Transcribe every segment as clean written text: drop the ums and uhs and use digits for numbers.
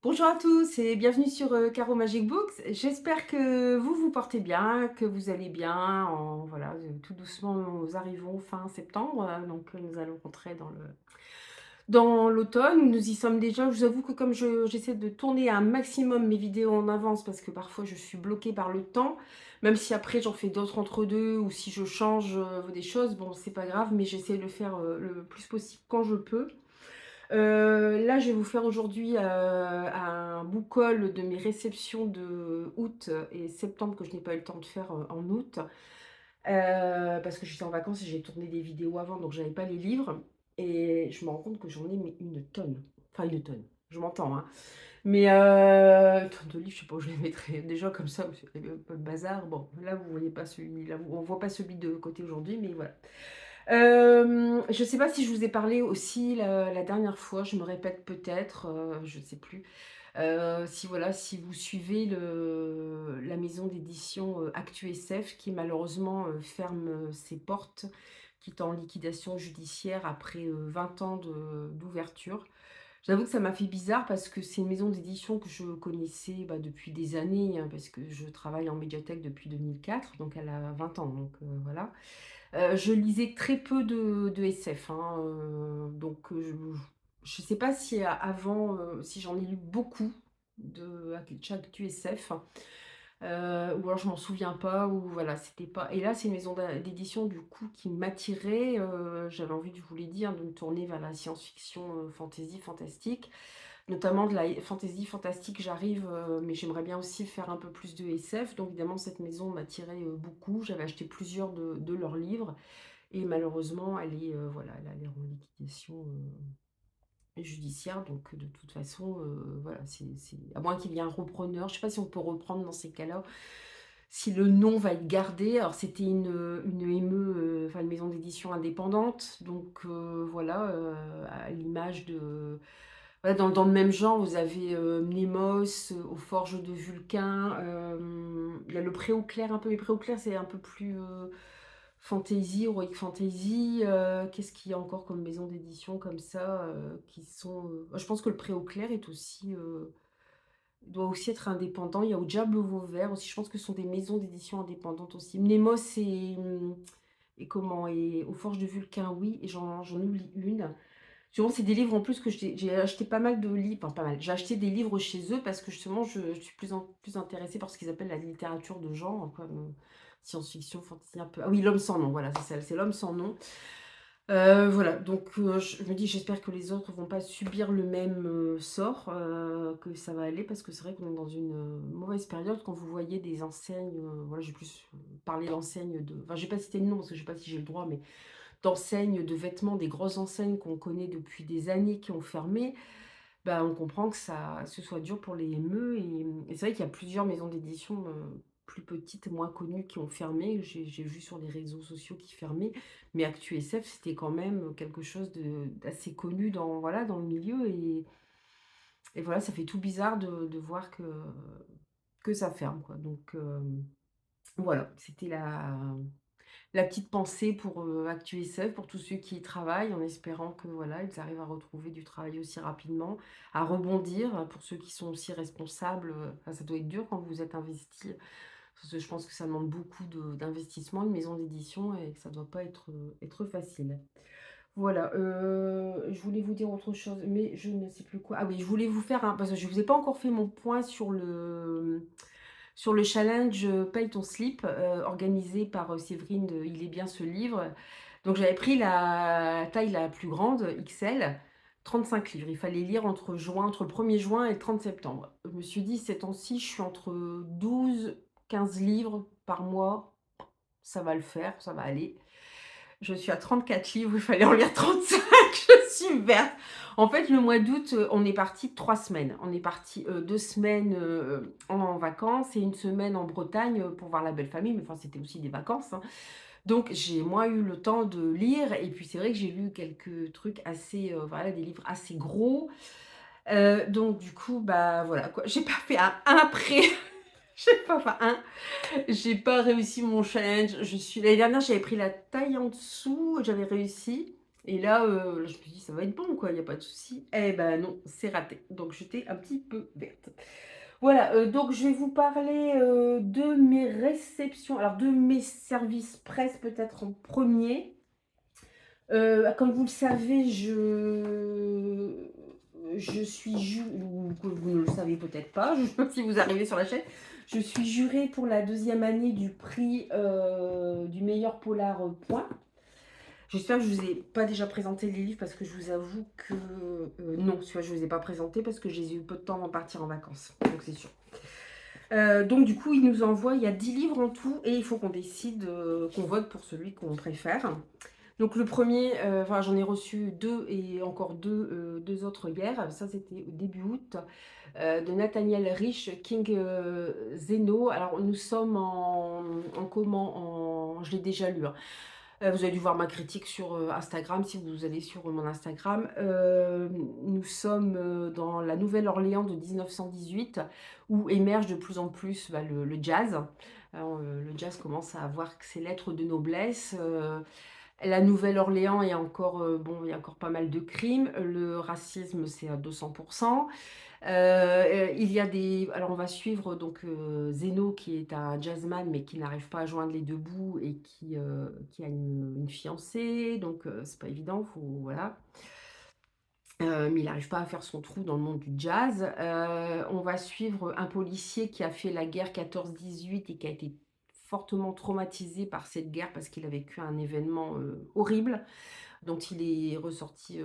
Bonjour à tous et bienvenue sur Caro Magic Books. J'espère que vous vous portez bien, que vous allez bien. Voilà, tout doucement, nous arrivons fin septembre, donc nous allons rentrer dans l'automne. Nous y sommes déjà. Je vous avoue que comme j'essaie de tourner un maximum mes vidéos en avance parce que parfois je suis bloquée par le temps, même si après j'en fais d'autres entre deux ou si je change des choses, bon, c'est pas grave, mais j'essaie de le faire le plus possible quand je peux. Là, je vais vous faire aujourd'hui un book haul de mes réceptions de août et septembre que je n'ai pas eu le temps de faire en août. Parce que j'étais en vacances et j'ai tourné des vidéos avant, donc j'avais pas les livres. Et je me rends compte que j'en ai mais une tonne. Enfin, une tonne. Je m'entends, hein. Mais tonne de livres, je sais pas où je les mettrais. Déjà comme ça, c'est un peu le bazar. Bon, là, vous voyez pas celui, là, on voit pas celui de côté aujourd'hui, mais voilà. Je ne sais pas si je vous ai parlé aussi la dernière fois, je me répète peut-être, je ne sais plus. Si voilà, si vous suivez la maison d'édition, Actu SF qui malheureusement, ferme, ses portes, qui est en liquidation judiciaire après, 20 ans d'ouverture. J'avoue que ça m'a fait bizarre parce que c'est une maison d'édition que je connaissais, bah, depuis des années, hein, parce que je travaille en médiathèque depuis 2004, donc elle a 20 ans, donc voilà. Je lisais très peu de SF, hein, donc je sais pas si avant, si j'en ai lu beaucoup de Actu SF, ou alors je m'en souviens pas ou voilà, c'était pas et là, c'est une maison d'édition du coup qui m'attirait, j'avais envie, je vous l'ai dit, hein, de me tourner vers la science-fiction, fantasy, fantastique. Notamment de la fantasy fantastique, j'arrive, mais j'aimerais bien aussi faire un peu plus de SF. Donc évidemment, cette maison m'attirait, beaucoup. J'avais acheté plusieurs de leurs livres et malheureusement, elle est, voilà, elle est en liquidation, judiciaire. Donc de toute façon, voilà, c'est à moins qu'il y ait un repreneur. Je sais pas si on peut reprendre dans ces cas-là, si le nom va être gardé. Alors c'était une ME, enfin une maison d'édition indépendante. Donc voilà, à l'image de voilà, dans le même genre, vous avez Mnemos, aux Forges de Vulcain. Il y a le Préau Clair un peu, mais Préau Clair, c'est un peu plus fantasy, heroic fantasy. Qu'est-ce qu'il y a encore comme maison d'édition comme ça qui sont. Je pense que le Préau Clair est aussi, doit aussi être indépendant. Il y a Au Diable Vauvert aussi. Je pense que ce sont des maisons d'édition indépendantes aussi. Mnemos et comment et aux Forges de Vulcain, oui, et j'en oublie une. Souvent, c'est des livres en plus que j'ai acheté pas mal de livres, enfin pas mal. J'ai acheté des livres chez eux parce que justement, je suis plus en plus intéressée par ce qu'ils appellent la littérature de genre, comme science-fiction, fantasy un peu. Ah oui, L'homme sans nom, voilà, c'est ça, c'est L'homme sans nom. Voilà, donc je me dis, j'espère que les autres vont pas subir le même sort, que ça va aller, parce que c'est vrai qu'on est dans une mauvaise période quand vous voyez des enseignes, voilà, j'ai plus parlé d'enseignes de. Enfin, j'ai pas cité de nom parce que je sais pas si j'ai le droit, mais d'enseignes de vêtements, des grosses enseignes qu'on connaît depuis des années qui ont fermé, bah, on comprend que ce soit dur pour les ME et c'est vrai qu'il y a plusieurs maisons d'édition, plus petites, moins connues qui ont fermé. J'ai vu sur les réseaux sociaux qui fermaient, mais Actu SF, c'était quand même quelque chose d'assez connu dans, voilà, dans le milieu et voilà, ça fait tout bizarre de voir que ça ferme, quoi. Donc voilà, c'était la petite pensée pour, Actu SF, pour tous ceux qui y travaillent, en espérant que, voilà, ils arrivent à retrouver du travail aussi rapidement, à rebondir, pour ceux qui sont aussi responsables, enfin, ça doit être dur quand vous êtes investi, parce que je pense que ça demande beaucoup d'investissement, une maison d'édition et que ça doit pas être facile. Voilà, je voulais vous dire autre chose, mais je ne sais plus quoi. Ah oui, je voulais vous faire un parce que je vous ai pas encore fait mon point sur le challenge, Paye ton slip, organisé par, Séverine de Il est bien ce livre. Donc j'avais pris la taille la plus grande, XL, 35 livres. Il fallait lire entre le 1er juin et le 30 septembre. Je me suis dit: «Ces temps-ci, je suis entre 12, 15 livres par mois, ça va le faire, ça va aller». Je suis à 34 livres, il fallait en lire 35, je suis verte. En fait, le mois d'août, on est parti 3 semaines. On est parti 2 semaines, en vacances et une semaine en Bretagne, pour voir la belle famille, mais enfin, c'était aussi des vacances, hein. Donc j'ai moins eu le temps de lire et puis c'est vrai que j'ai lu quelques trucs assez, voilà, des livres assez gros. Donc du coup, bah, voilà quoi, j'ai pas fait un prêt, j'ai pas fait un j'ai pas réussi mon challenge. L'année dernière, j'avais pris la taille en dessous, j'avais réussi Et là, je me suis dit: «Ça va être bon quoi, il y a pas de souci». Eh ben non, c'est raté. Donc j'étais un petit peu verte. Voilà, donc je vais vous parler, de mes réceptions, alors de mes services presse peut-être en premier. Comme vous le savez, je suis ou que vous ne le savez peut-être pas, si vous arrivez sur la chaîne, je suis jurée pour la deuxième année du prix, du meilleur polar, point. J'espère que je vous ai pas déjà présenté les livres parce que je vous avoue que, non, celui-là je ne vous ai pas présenté parce que j'ai eu peu de temps avant de partir en vacances, donc c'est sûr. Donc du coup, il nous envoie il y a 10 livres en tout et il faut qu'on décide, qu'on vote pour celui qu'on préfère. Donc le premier, enfin j'en ai reçu 2 et encore 2 autres hier. Ça c'était au début août, de Nathaniel Rich, King, Zeno. Alors nous sommes en comment? Je l'ai déjà lu, hein. Vous avez dû voir ma critique sur, Instagram, si vous allez sur mon Instagram. Nous sommes, dans la Nouvelle-Orléans de 1918 où émerge de plus en plus, bah, le jazz. Alors, le jazz commence à avoir ses lettres de noblesse, la Nouvelle-Orléans est encore, bon, il y a encore pas mal de crimes. Le racisme, c'est à 200. Il y a des alors on va suivre donc, Zeno qui est un jazzman, mais qui n'arrive pas à joindre les 2 bouts et qui a une fiancée, donc c'est pas évident, faut voilà. Mais il n'arrive pas à faire son trou dans le monde du jazz. On va suivre un policier qui a fait la guerre 14-18 et qui a été fortement traumatisé par cette guerre parce qu'il a vécu un événement, horrible dont il est ressorti,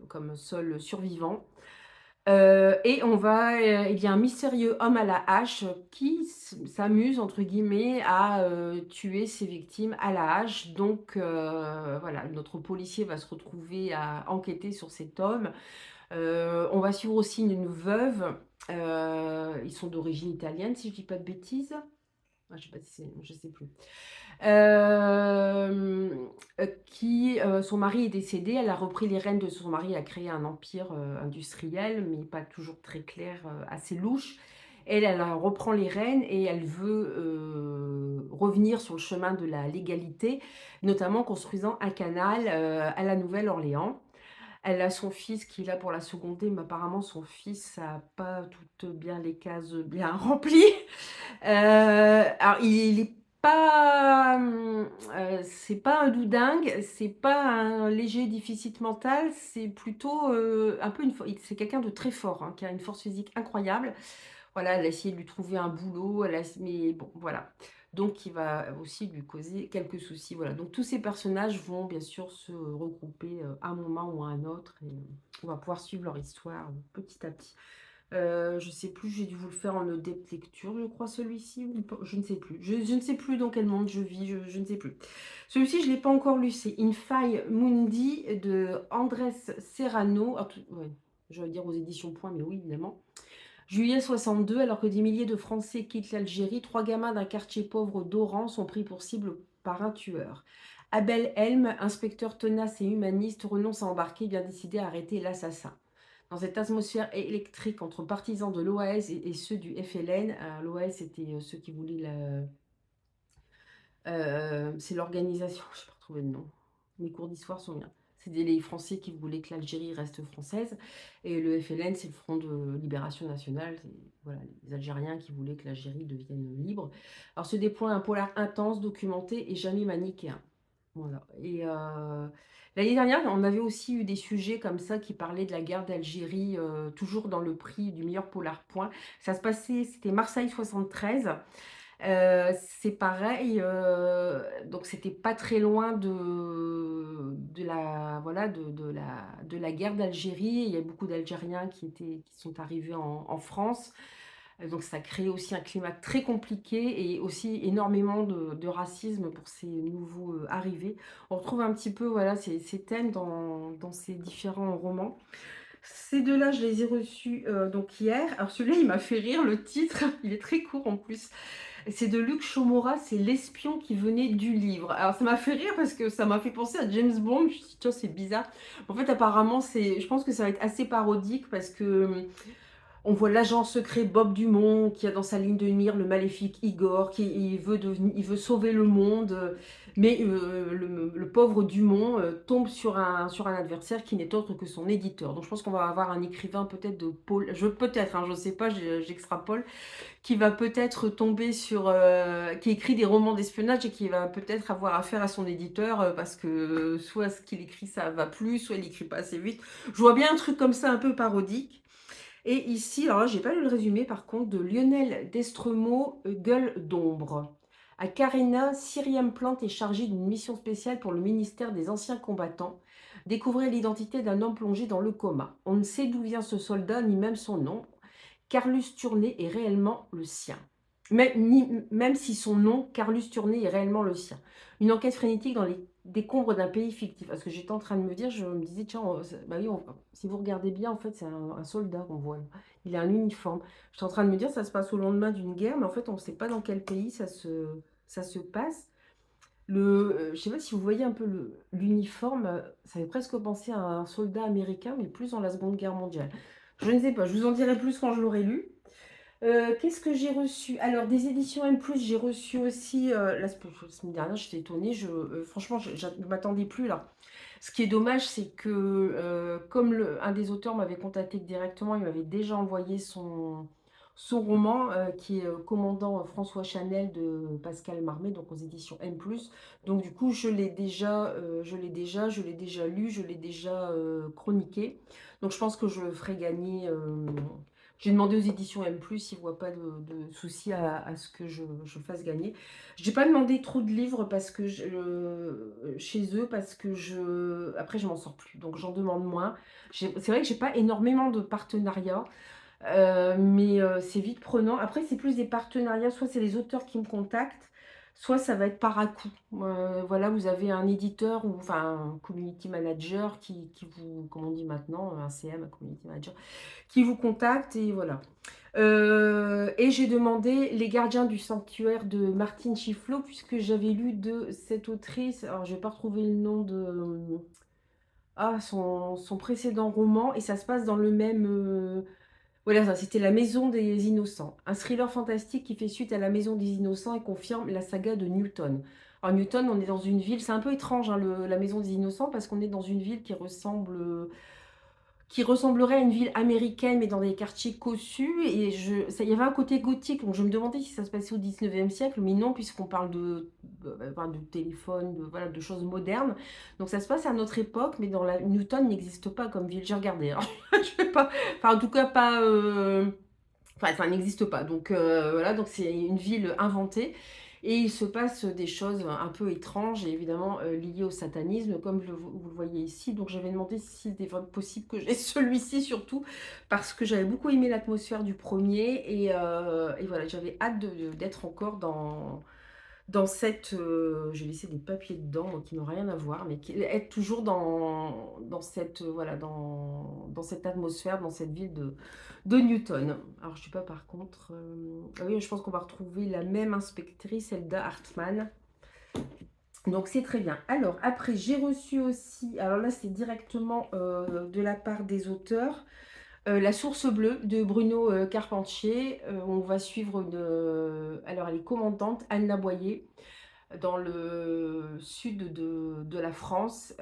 comme seul survivant. Et il y a un mystérieux homme à la hache qui «s'amuse» entre guillemets à, tuer ses victimes à la hache. Donc voilà, notre policier va se retrouver à enquêter sur cet homme. On va suivre aussi une veuve, ils sont d'origine italienne si je dis pas de bêtises. Ah, je sais pas si c'est je sais plus. Son mari est décédé, elle a repris les rênes de son mari, elle a créé un empire, industriel, mais pas toujours très clair, assez louche. Elle reprend les rênes et elle veut, revenir sur le chemin de la légalité, notamment construisant un canal, à la Nouvelle-Orléans. Elle a son fils qui est là pour la seconder, mais apparemment son fils a pas toutes bien les cases bien remplies. Alors il est pas, c'est pas un doudingue, c'est pas un léger déficit mental, c'est plutôt, un peu c'est quelqu'un de très fort, hein, qui a une force physique incroyable. Voilà, elle a essayé de lui trouver un boulot, mais bon, voilà. Donc il va aussi lui causer quelques soucis, voilà. Donc tous ces personnages vont bien sûr se regrouper, à un moment ou à un autre et on va pouvoir suivre leur histoire, petit à petit. Je sais plus, j'ai dû vous le faire en depth lecture, je crois celui-ci ou pas, je ne sais plus. Je ne sais plus dans quel monde je vis, je ne sais plus. Celui-ci, je ne l'ai pas encore lu, c'est Infaille Mundi de Andrés Serrano. Ah, ouais, je vais dire aux éditions Point, mais oui, évidemment. Juillet 62, alors que des milliers de Français quittent l'Algérie, 3 gamins d'un quartier pauvre d'Oran sont pris pour cible par un tueur. Abel Helm, inspecteur tenace et humaniste, renonce à embarquer, bien décidé à arrêter l'assassin. Dans cette atmosphère électrique entre partisans de l'OAS et ceux du FLN, l'OAS c'était ceux qui voulaient c'est l'organisation, je n'ai pas retrouvé le nom. Mes cours d'histoire sont bien. C'est les Français qui voulaient que l'Algérie reste française. Et le FLN, c'est le Front de Libération Nationale. C'est voilà, les Algériens qui voulaient que l'Algérie devienne libre. Alors se déploie un polar intense, documenté et jamais manichéen. Voilà. Et l'année dernière, on avait aussi eu des sujets comme ça qui parlaient de la guerre d'Algérie, toujours dans le prix du meilleur polar point. Ça se passait, c'était Marseille 73. C'est pareil, donc c'était pas très loin de la voilà, de la guerre d'Algérie. Il y a beaucoup d'Algériens qui sont arrivés en France. Donc ça crée aussi un climat très compliqué et aussi énormément de racisme pour ces nouveaux, arrivés. On retrouve un petit peu, voilà, ces thèmes dans ces différents romans. Ces 2 là, je les ai reçus, donc hier. Alors celui-là, il m'a fait rire, le titre, il est très court en plus. C'est de Luc Chomora, c'est L'espion qui venait du livre. Alors ça m'a fait rire parce que ça m'a fait penser à James Bond. Je me suis dit: «Tiens, c'est bizarre». En fait, apparemment, je pense que ça va être assez parodique parce que, On voit l'agent secret Bob Dumont qui a dans sa ligne de mire le maléfique Igor, il veut sauver le monde, mais le pauvre Dumont tombe sur un adversaire qui n'est autre que son éditeur. Donc je pense qu'on va avoir un écrivain peut-être de Paul, peut-être, hein, je ne sais pas, j'extrapole, qui va peut-être tomber sur, qui écrit des romans d'espionnage et qui va peut-être avoir affaire à son éditeur parce que soit ce qu'il écrit ça va plus, soit il écrit pas assez vite. Je vois bien un truc comme ça un peu parodique. Et ici, alors là, j'ai pas lu le résumé par contre, de Lionel Destremaux, Gueule d'ombre. À Carena, Cyriam Plante est chargée d'une mission spéciale pour le ministère des Anciens Combattants. Découvrir l'identité d'un homme plongé dans le coma. On ne sait d'où vient ce soldat, ni même son nom. Carlus Turné est réellement le sien. Même si son nom, Carlus Turné, est réellement le sien. Une enquête frénétique dans les décombres d'un pays fictif. Parce que j'étais en train de me dire, je me disais, tiens, bah oui, si vous regardez bien, en fait, c'est un soldat qu'on voit. Il a un uniforme. J'étais en train de me dire, ça se passe au lendemain d'une guerre, mais en fait, on ne sait pas dans quel pays ça se passe. Je ne sais pas si vous voyez un peu l'uniforme, ça fait presque penser à un soldat américain, mais plus dans la Seconde Guerre mondiale. Je ne sais pas, je vous en dirai plus quand je l'aurai lu. Qu'est-ce que j'ai reçu? Alors, des éditions M+, j'ai reçu aussi, la semaine dernière, j'étais étonnée, franchement, je ne m'attendais plus là. Ce qui est dommage, c'est que comme un des auteurs m'avait contacté directement, il m'avait déjà envoyé son roman, qui est Commandant François Chanel de Pascal Marmé, donc aux éditions M+. Donc du coup, je l'ai déjà lu, je l'ai déjà chroniqué. Donc je pense que je le ferai gagner. J'ai demandé aux éditions M+, ils ne voient pas de souci à ce que je fasse gagner. Je n'ai pas demandé trop de livres parce que chez eux, parce que après je m'en sors plus, donc j'en demande moins. C'est vrai que j'ai pas énormément de partenariats, mais c'est vite prenant. Après, c'est plus des partenariats, soit c'est les auteurs qui me contactent, soit ça va être par à-coup. Voilà, vous avez un éditeur ou enfin un community manager qui vous, comme on dit maintenant, un CM, un community manager, qui vous contacte et voilà. Et j'ai demandé Les Gardiens du Sanctuaire de Martine Chifflot, puisque j'avais lu de cette autrice, alors je vais pas retrouver le nom de son précédent roman, et ça se passe dans le même voilà, ça, c'était La Maison des Innocents, un thriller fantastique qui fait suite à La Maison des Innocents et confirme la saga de Newton. Alors Newton, on est dans une ville, c'est un peu étrange, hein, La Maison des Innocents, parce qu'on est dans une ville qui ressemblerait à une ville américaine, mais dans des quartiers cossus. Et il y avait un côté gothique, donc je me demandais si ça se passait au 19e siècle, mais non, puisqu'on parle de téléphone, voilà, de choses modernes. Donc ça se passe à notre époque, mais Newton n'existe pas comme ville. J'ai regardé, hein. Je sais pas, enfin en tout cas pas... Enfin, ça n'existe pas. Donc voilà, donc c'est une ville inventée. Et il se passe des choses un peu étranges et évidemment liées au satanisme, comme vous le voyez ici. Donc j'avais demandé si c'était possible que j'ai celui-ci surtout, parce que j'avais beaucoup aimé l'atmosphère du premier. Et voilà, j'avais hâte d'être encore dans cette... j'ai laissé des papiers dedans qui n'ont rien à voir, mais être toujours dans cette, voilà, dans cette atmosphère, dans cette ville de Newton. Alors, je ne sais pas par contre... ah oui, je pense qu'on va retrouver la même inspectrice, Elda Hartmann. Donc, c'est très bien. Alors, après, j'ai reçu aussi... Alors là, c'est directement de la part des auteurs. La source bleue de Bruno Carpentier. On va suivre alors, elle est commandante, Anna Boyer, dans le sud de la France.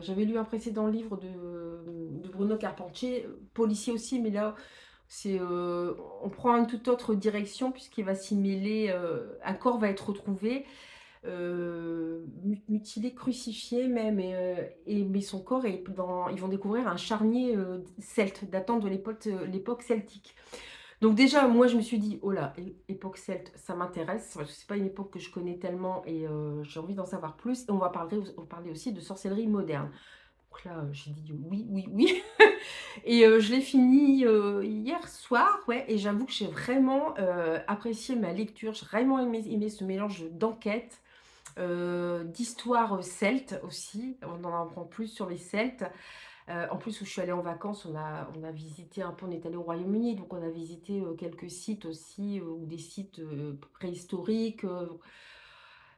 J'avais lu un précédent livre de Bruno Carpentier, policier aussi, mais là, on prend une toute autre direction puisqu'il va s'y mêler, un corps va être retrouvé, mutilé, crucifié même, mais son corps est ils vont découvrir un charnier celte, datant de l'époque celtique. Donc déjà, moi, je me suis dit, oh là, époque celte, ça m'intéresse, parce que c'est pas une époque que je connais tellement et j'ai envie d'en savoir plus. Et on va parler aussi de sorcellerie moderne. Donc là, j'ai dit oui, oui, oui. Et je l'ai fini hier soir, ouais, et j'avoue que j'ai vraiment apprécié ma lecture. J'ai vraiment aimé ce mélange d'enquête, d'histoire celte aussi. On en apprend plus sur les Celtes. En plus, où je suis allée en vacances, on a visité un peu, on est allé au Royaume-Uni, donc on a visité quelques sites aussi, ou des sites préhistoriques.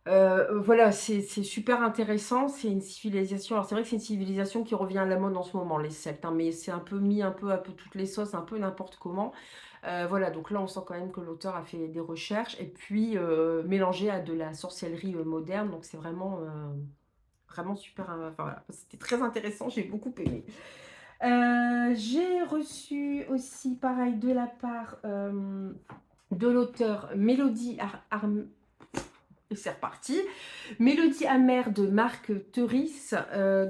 Voilà, c'est super intéressant. C'est une civilisation, alors c'est vrai que c'est une civilisation qui revient à la mode en ce moment, les Celtes, hein, mais c'est un peu mis un peu toutes les sauces, un peu n'importe comment. Voilà, donc là, on sent quand même que l'auteur a fait des recherches et puis, mélangé à de la sorcellerie, moderne, donc c'est vraiment, vraiment super, enfin voilà, c'était très intéressant, j'ai beaucoup aimé. J'ai reçu aussi pareil de la part, de l'auteur Mélodie et c'est reparti. Mélodie amère de Marc Teuris.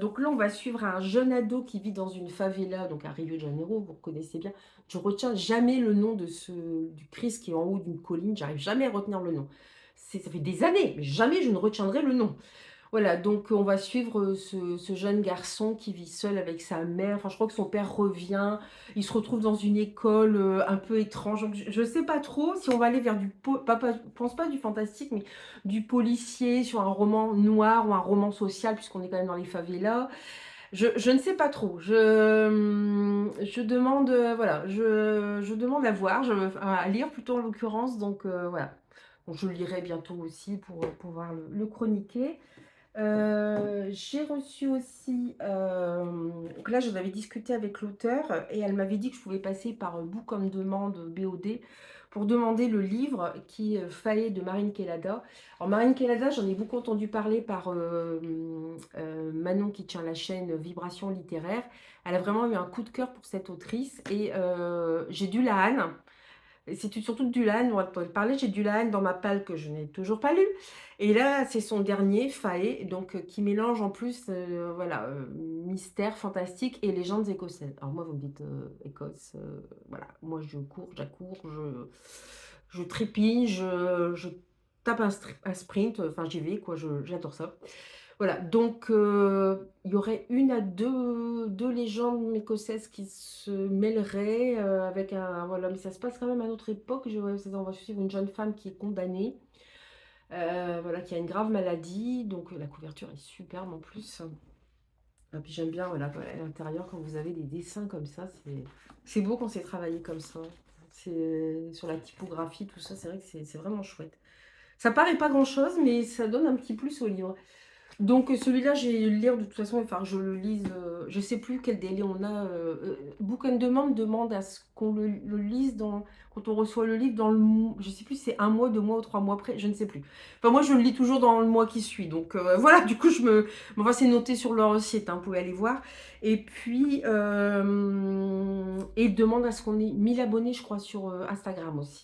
Donc là, on va suivre un jeune ado qui vit dans une favela, donc à Rio de Janeiro, vous connaissez bien. Je retiens jamais le nom du Christ qui est en haut d'une colline, j'arrive jamais à retenir le nom. Ça fait des années, mais jamais je ne retiendrai le nom. Voilà, donc on va suivre ce jeune garçon qui vit seul avec sa mère. Enfin, je crois que son père revient. Il se retrouve dans une école un peu étrange. Donc, je ne sais pas trop si on va aller vers je pense pas du fantastique, mais du policier sur un roman noir ou un roman social, puisqu'on est quand même dans les favelas. Je ne sais pas trop. Je demande, voilà, je demande à voir, à lire plutôt en l'occurrence. Donc voilà. Donc, je le lirai bientôt aussi pour pouvoir le chroniquer. J'ai reçu aussi, donc là, j'en avais discuté avec l'auteur et elle m'avait dit que je pouvais passer par Book on Demand, BOD, pour demander le livre qui est Faé de Marine Kellada. Alors, Marine Kellada, j'en ai beaucoup entendu parler par Manon qui tient la chaîne Vibration littéraire. Elle a vraiment eu un coup de cœur pour cette autrice et j'ai du Lahane. C'est surtout du Lahane, on va te parler, j'ai du Lahane dans ma palle que je n'ai toujours pas lu. Et là, c'est son dernier, Faé, donc qui mélange en plus, voilà, mystère, fantastique et légendes écossaises. Alors moi, vous me dites Écosse, voilà, moi je cours, j'accours, je trépigne, je tape un sprint, enfin j'y vais, quoi, j'adore ça. Voilà, donc il y aurait une à deux légendes écossaises qui se mêleraient avec un... Voilà, mais ça se passe quand même à notre époque. On va suivre une jeune femme qui est condamnée, voilà, qui a une grave maladie. Donc la couverture est superbe en plus. Et puis j'aime bien, voilà, à l'intérieur, quand vous avez des dessins comme ça, c'est beau quand c'est travaillé comme ça. C'est sur la typographie, tout ça, c'est vrai que c'est vraiment chouette. Ça paraît pas grand-chose, mais ça donne un petit plus au livre. Donc celui-là, j'ai le lire de toute façon, enfin je le lise, je sais plus quel délai on a. Book on Demand demande à ce qu'on le lise quand on reçoit le livre dans je sais plus si c'est un mois, 2 mois ou 3 mois après, je ne sais plus. Enfin moi je le lis toujours dans le mois qui suit, donc voilà, du coup enfin c'est noté sur leur site, hein, vous pouvez aller voir. Et puis il demande à ce qu'on ait 1000 abonnés, je crois, sur Instagram aussi.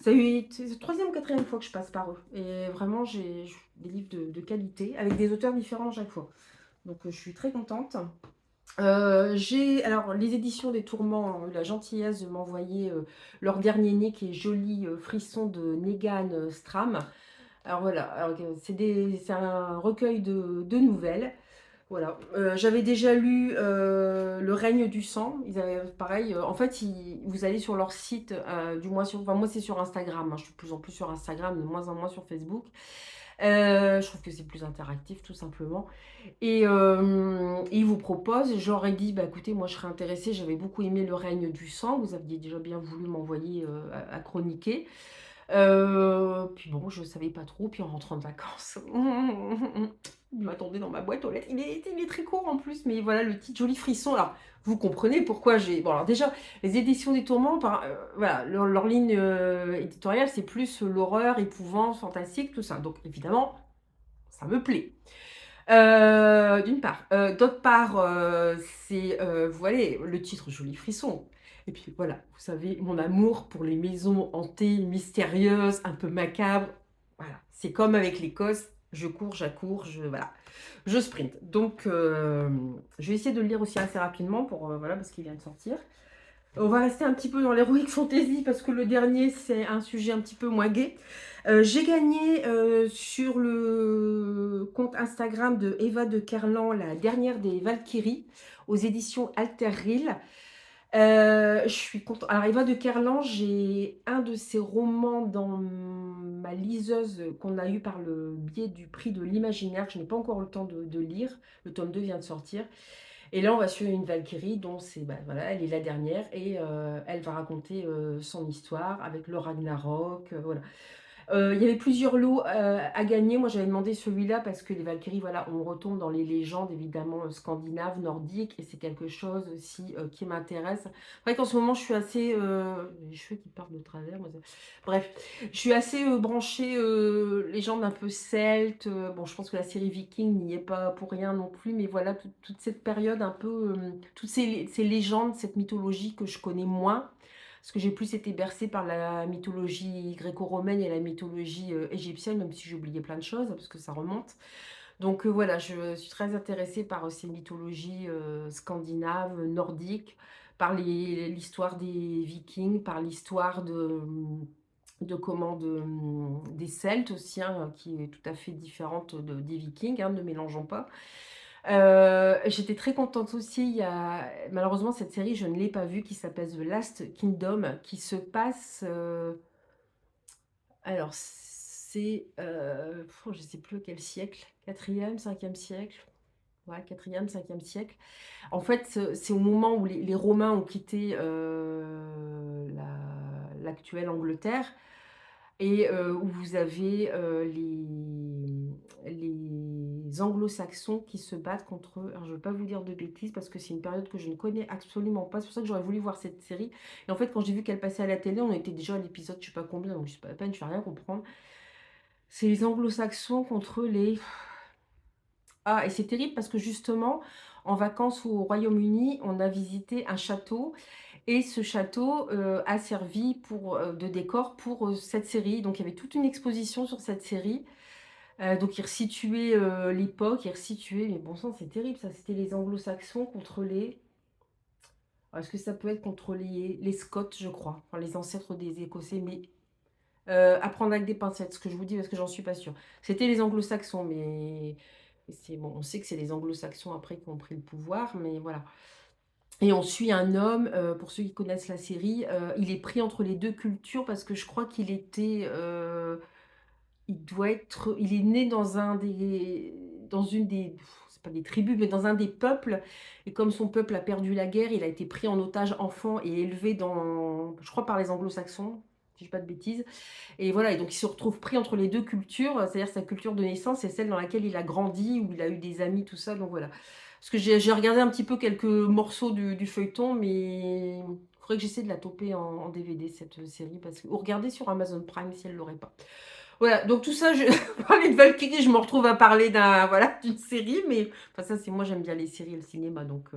C'est la troisième ou quatrième fois que je passe par eux. Et vraiment, j'ai des livres de qualité, avec des auteurs différents à chaque fois. Donc, je suis très contente. J'ai, alors, les éditions des Tourments ont eu la gentillesse de m'envoyer leur dernier né, qui est Joli Frisson de Negan Stram. Alors voilà, c'est un recueil de nouvelles. Voilà, j'avais déjà lu Le règne du sang. Ils avaient pareil, en fait, vous allez sur leur site, du moins enfin moi c'est sur Instagram, hein, je suis de plus en plus sur Instagram, de moins en moins sur Facebook. Je trouve que c'est plus interactif tout simplement. Et ils vous proposent, j'aurais dit, bah écoutez, moi je serais intéressée, j'avais beaucoup aimé Le règne du sang, vous aviez déjà bien voulu m'envoyer à chroniquer. Puis bon, je savais pas trop, puis en rentrant de vacances, il m'attendait dans ma boîte aux lettres. Il est très court en plus, mais voilà le titre Joli Frisson. Alors, vous comprenez pourquoi j'ai... Bon, alors déjà, les éditions des Tourments, voilà, leur ligne éditoriale, c'est plus l'horreur, épouvante, fantastique, tout ça. Donc, évidemment, ça me plaît. D'une part. D'autre part, vous voyez, le titre Joli Frisson. Et puis voilà, vous savez, mon amour pour les maisons hantées, mystérieuses, un peu macabres. Voilà, c'est comme avec l'Écosse, je cours, j'accours, voilà, je sprint. Donc, je vais essayer de le lire aussi assez rapidement voilà, parce qu'il vient de sortir. On va rester un petit peu dans l'heroic fantasy parce que le dernier, c'est un sujet un petit peu moins gai. J'ai gagné sur le compte Instagram de Eva de Kerlan, la dernière des Valkyries, aux éditions Alter Reel. Je suis contente. Alors, Eva de Kerlan, j'ai un de ses romans dans ma liseuse qu'on a eu par le biais du prix de l'imaginaire, que je n'ai pas encore le temps de lire. Le tome 2 vient de sortir. Et là, on va suivre une Valkyrie dont voilà, elle est la dernière et elle va raconter son histoire avec le Ragnarok. Voilà. Il y avait plusieurs lots, à gagner. Moi, j'avais demandé celui-là parce que les Valkyries, voilà, on retombe dans les légendes évidemment, scandinaves, nordiques et c'est quelque chose aussi, qui m'intéresse. C'est vrai qu'en ce moment, je suis assez, les cheveux qui partent de travers, moi ça bref, je suis assez, branchée, légendes un peu celtes, bon, je pense que la série Vikings n'y est pas pour rien non plus, mais voilà, toute cette période un peu, toutes ces légendes, cette mythologie que je connais moins. Parce que j'ai plus été bercée par la mythologie gréco-romaine et la mythologie, égyptienne, même si j'ai oublié plein de choses, parce que ça remonte. Donc, voilà, je suis très intéressée par, ces mythologies, scandinaves, nordiques, par l'histoire des Vikings, par l'histoire de comment? Des Celtes aussi, hein, qui est tout à fait différente des Vikings, hein, ne mélangeons pas. J'étais très contente aussi, il y a malheureusement cette série je ne l'ai pas vue qui s'appelle The Last Kingdom qui se passe, alors c'est, je sais plus quel siècle, 4e, 5e siècle, ouais 4e, 5e siècle. En fait, c'est au moment où les Romains ont quitté, l'actuelle Angleterre et où vous avez, les anglo-saxons qui se battent contre alors je ne veux pas vous dire de bêtises parce que c'est une période que je ne connais absolument pas. C'est pour ça que j'aurais voulu voir cette série et en fait, quand j'ai vu qu'elle passait à la télé, on était déjà à l'épisode je sais pas combien, donc c'est pas la peine, je vais rien comprendre. C'est les anglo-saxons contre les ah et c'est terrible parce que justement, en vacances au Royaume-Uni, on a visité un château et ce château, a servi pour, de décor pour, cette série. Donc il y avait toute une exposition sur cette série. Donc il resituait, l'époque, il resituait mais bon sang, c'est terrible ça, c'était les anglo-saxons contre les est-ce que ça peut être contre les Scots, je crois, enfin les ancêtres des Écossais, mais à prendre avec des pincettes, ce que je vous dis parce que j'en suis pas sûre. C'était les anglo-saxons, mais c'est bon, on sait que c'est les anglo-saxons après qui ont pris le pouvoir, mais voilà. Et on suit un homme, pour ceux qui connaissent la série, il est pris entre les 2 cultures parce que je crois qu'il était, il est né dans une des c'est pas des tribus, mais dans un des peuples et comme son peuple a perdu la guerre, il a été pris en otage enfant et élevé dans je crois par les anglo-saxons, si je dis pas de bêtises et voilà et donc il se retrouve pris entre les 2 cultures, c'est-à-dire sa culture de naissance et celle dans laquelle il a grandi, où il a eu des amis, tout ça, donc voilà. Parce que j'ai regardé un petit peu quelques morceaux du feuilleton, mais il faudrait que j'essaie de la toper en DVD cette, série parce que ou regarder sur Amazon Prime si elle l'aurait pas. Voilà, donc tout ça, je parler de Valkyrie, je me retrouve à parler voilà, d'une série, mais enfin ça, c'est moi j'aime bien les séries et le cinéma, donc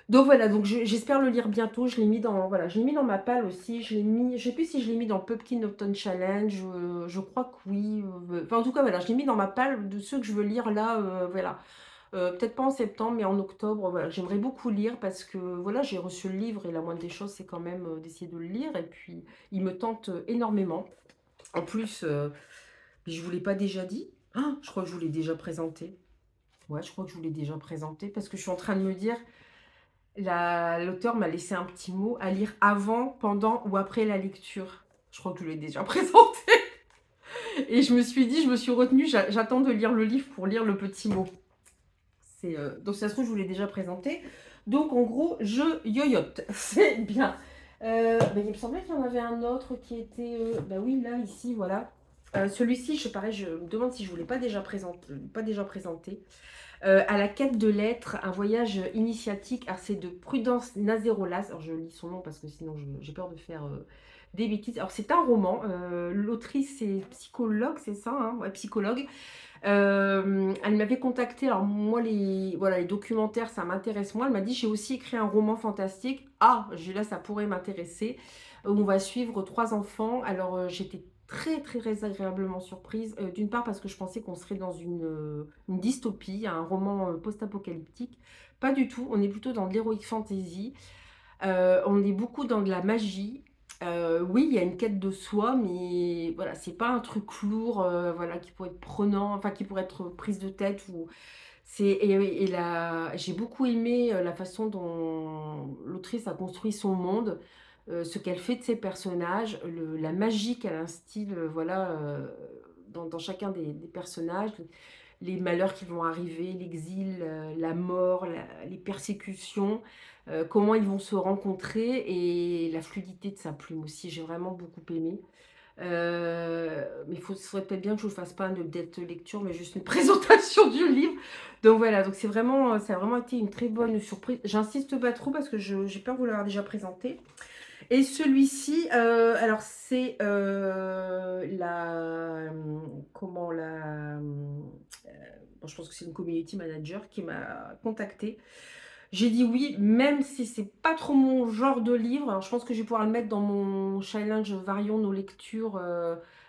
voilà, donc j'espère le lire bientôt. Je l'ai mis dans voilà, je l'ai mis dans ma palle aussi. Je l'ai mis, je sais plus si je l'ai mis dans Pumpkin Autumn Challenge. Je crois que oui. Enfin, en tout cas, voilà, je l'ai mis dans ma palle de ceux que je veux lire là. Voilà, peut-être pas en septembre, mais en octobre. Voilà, j'aimerais beaucoup lire parce que voilà, j'ai reçu le livre et la moindre des choses, c'est quand même d'essayer de le lire. Et puis, il me tente énormément. En plus, je vous l'ai pas déjà dit. Ah, je crois que je vous l'ai déjà présenté. Ouais, je crois que je vous l'ai déjà présenté parce que je suis en train de me dire. L'auteur m'a laissé un petit mot à lire avant, pendant ou après la lecture. Je crois que je l'ai déjà présenté. Et je me suis dit, je me suis retenue, j'attends de lire le livre pour lire le petit mot. Donc ça se trouve, je vous l'ai déjà présenté. Donc en gros, je yoyote. C'est bien. Il me semblait qu'il y en avait un autre qui était... bah oui, là, ici, voilà. Celui-ci, pareil, je me demande si je ne vous l'ai pas déjà présenté. À la quête de l'être, un voyage initiatique. Alors c'est de Prudence Nazerolas. Alors je lis son nom parce que sinon j'ai peur de faire des bêtises. Alors c'est un roman. L'autrice est psychologue, c'est ça, hein, ouais, psychologue. Elle m'avait contacté. Alors moi voilà, les documentaires ça m'intéresse moins. Elle m'a dit j'ai aussi écrit un roman fantastique. Ah, là ça pourrait m'intéresser. On va suivre 3 enfants. Alors j'étais très, très, très agréablement surprise. D'une part parce que je pensais qu'on serait dans une dystopie, un roman post-apocalyptique. Pas du tout, on est plutôt dans de l'heroic fantasy. On est beaucoup dans de la magie. Oui, il y a une quête de soi, mais voilà, c'est pas un truc lourd, voilà, qui pourrait être prenant, enfin qui pourrait être prise de tête ou j'ai beaucoup aimé la façon dont l'autrice a construit son monde, ce qu'elle fait de ses personnages, la magie qu'elle instille, voilà, dans chacun des personnages, les malheurs qui vont arriver, l'exil, la mort, les persécutions, comment ils vont se rencontrer et la fluidité de sa plume aussi, j'ai vraiment beaucoup aimé. Mais faudrait peut-être bien que je ne fasse pas une update lecture, mais juste une présentation du livre. Donc voilà, donc c'est vraiment, ça a vraiment été une très bonne surprise. J'insiste pas trop parce que j'ai peur de vous l'avoir déjà présenté. Et celui-ci, alors c'est comment bon, je pense que c'est une community manager qui m'a contactée. J'ai dit oui, même si c'est pas trop mon genre de livre. Alors je pense que je vais pouvoir le mettre dans mon challenge Varions nos lectures,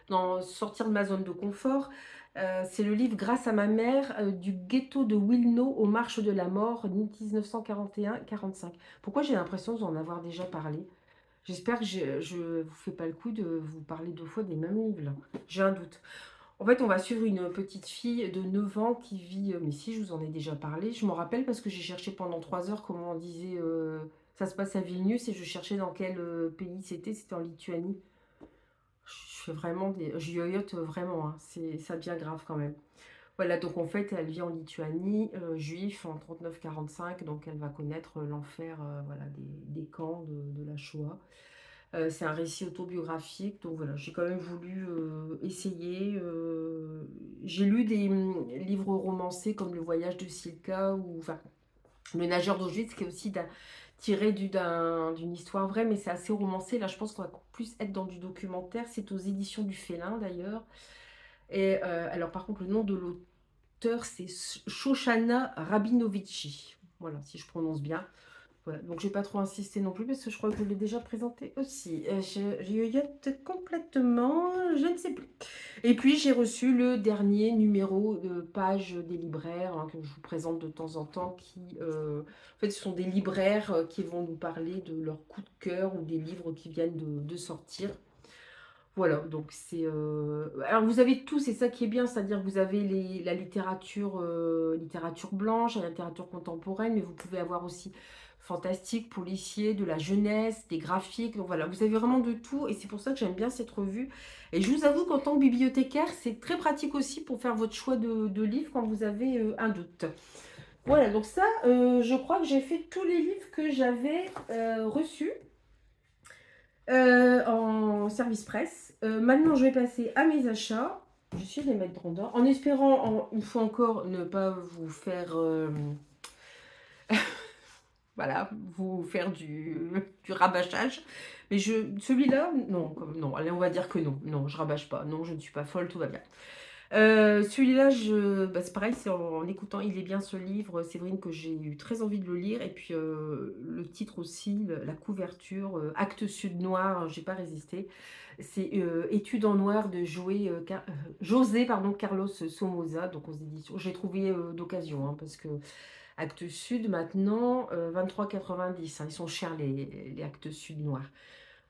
dans sortir de ma zone de confort. C'est le livre Grâce à ma mère, du ghetto de Wilno aux marches de la mort, 1941-45. Pourquoi j'ai l'impression d'en avoir déjà parlé? J'espère que je vous fais pas le coup de vous parler 2 fois des mêmes livres là. J'ai un doute. En fait, on va suivre une petite fille de 9 ans qui vit, mais si je vous en ai déjà parlé, je m'en rappelle parce que j'ai cherché pendant 3 heures comment on disait, ça se passe à Vilnius et je cherchais dans quel, pays c'était en Lituanie. Je fais vraiment je yoyote vraiment, hein, ça devient grave quand même. Voilà, donc en fait, elle vit en Lituanie, juif en 39-45, donc elle va connaître l'enfer, voilà, des camps de la Shoah. C'est un récit autobiographique, donc voilà, j'ai quand même voulu essayer. J'ai lu des livres romancés comme Le Voyage de Silka ou enfin, Le Nageur d'Auschwitz, qui est aussi tiré d'une histoire vraie, mais c'est assez romancé. Là, je pense qu'on va plus être dans du documentaire. C'est aux éditions du Félin d'ailleurs. Et alors, par contre, le nom de l'auteur, c'est Shoshana Rabinovitchi. Voilà, si je prononce bien. Voilà, donc je vais pas trop insister non plus parce que je crois que je l'ai déjà présenté aussi. Je yoyote complètement, je ne sais plus. Et puis j'ai reçu le dernier numéro de page des libraires, hein, que je vous présente de temps en temps, qui en fait ce sont des libraires qui vont nous parler de leur coup de cœur ou des livres qui viennent de sortir. Voilà, donc c'est... Alors vous avez tout, c'est ça qui est bien, c'est-à-dire que vous avez la littérature blanche, la littérature contemporaine, mais vous pouvez avoir aussi fantastique, policier, de la jeunesse, des graphiques. Donc voilà, vous avez vraiment de tout et c'est pour ça que j'aime bien cette revue. Et je vous avoue qu'en tant que bibliothécaire, c'est très pratique aussi pour faire votre choix de livres quand vous avez un doute. Voilà, donc ça, je crois que j'ai fait tous les livres que j'avais reçus en service presse. Maintenant, je vais passer à mes achats. Je suis les mettre dans l'ordre, en espérant, une fois encore, ne pas vous faire... voilà, vous faire du rabâchage. Mais celui-là, non, non, allez, on va dire que non. Non, je rabâche pas. Non, je ne suis pas folle, tout va bien. Celui-là, bah, c'est pareil, c'est en écoutant Il est bien ce livre, Séverine, que j'ai eu très envie de le lire. Et puis le titre aussi, la couverture, Actes Sud Noir, j'ai pas résisté. C'est Études en noir de José Carlos Somoza, donc aux éditions. J'ai trouvé d'occasion, hein, parce que Actes Sud maintenant, 23,90. Hein, ils sont chers les Actes Sud noirs.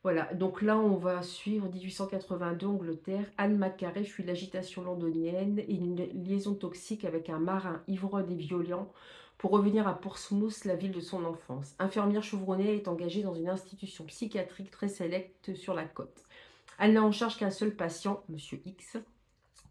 Voilà, donc là, on va suivre 1882, Angleterre. Anne Macaré fuit l'agitation londonienne et une liaison toxique avec un marin ivrogne et violent pour revenir à Portsmouth, la ville de son enfance. Infirmière chevronnée, est engagée dans une institution psychiatrique très sélecte sur la côte. Elle n'a en charge qu'un seul patient, Monsieur X,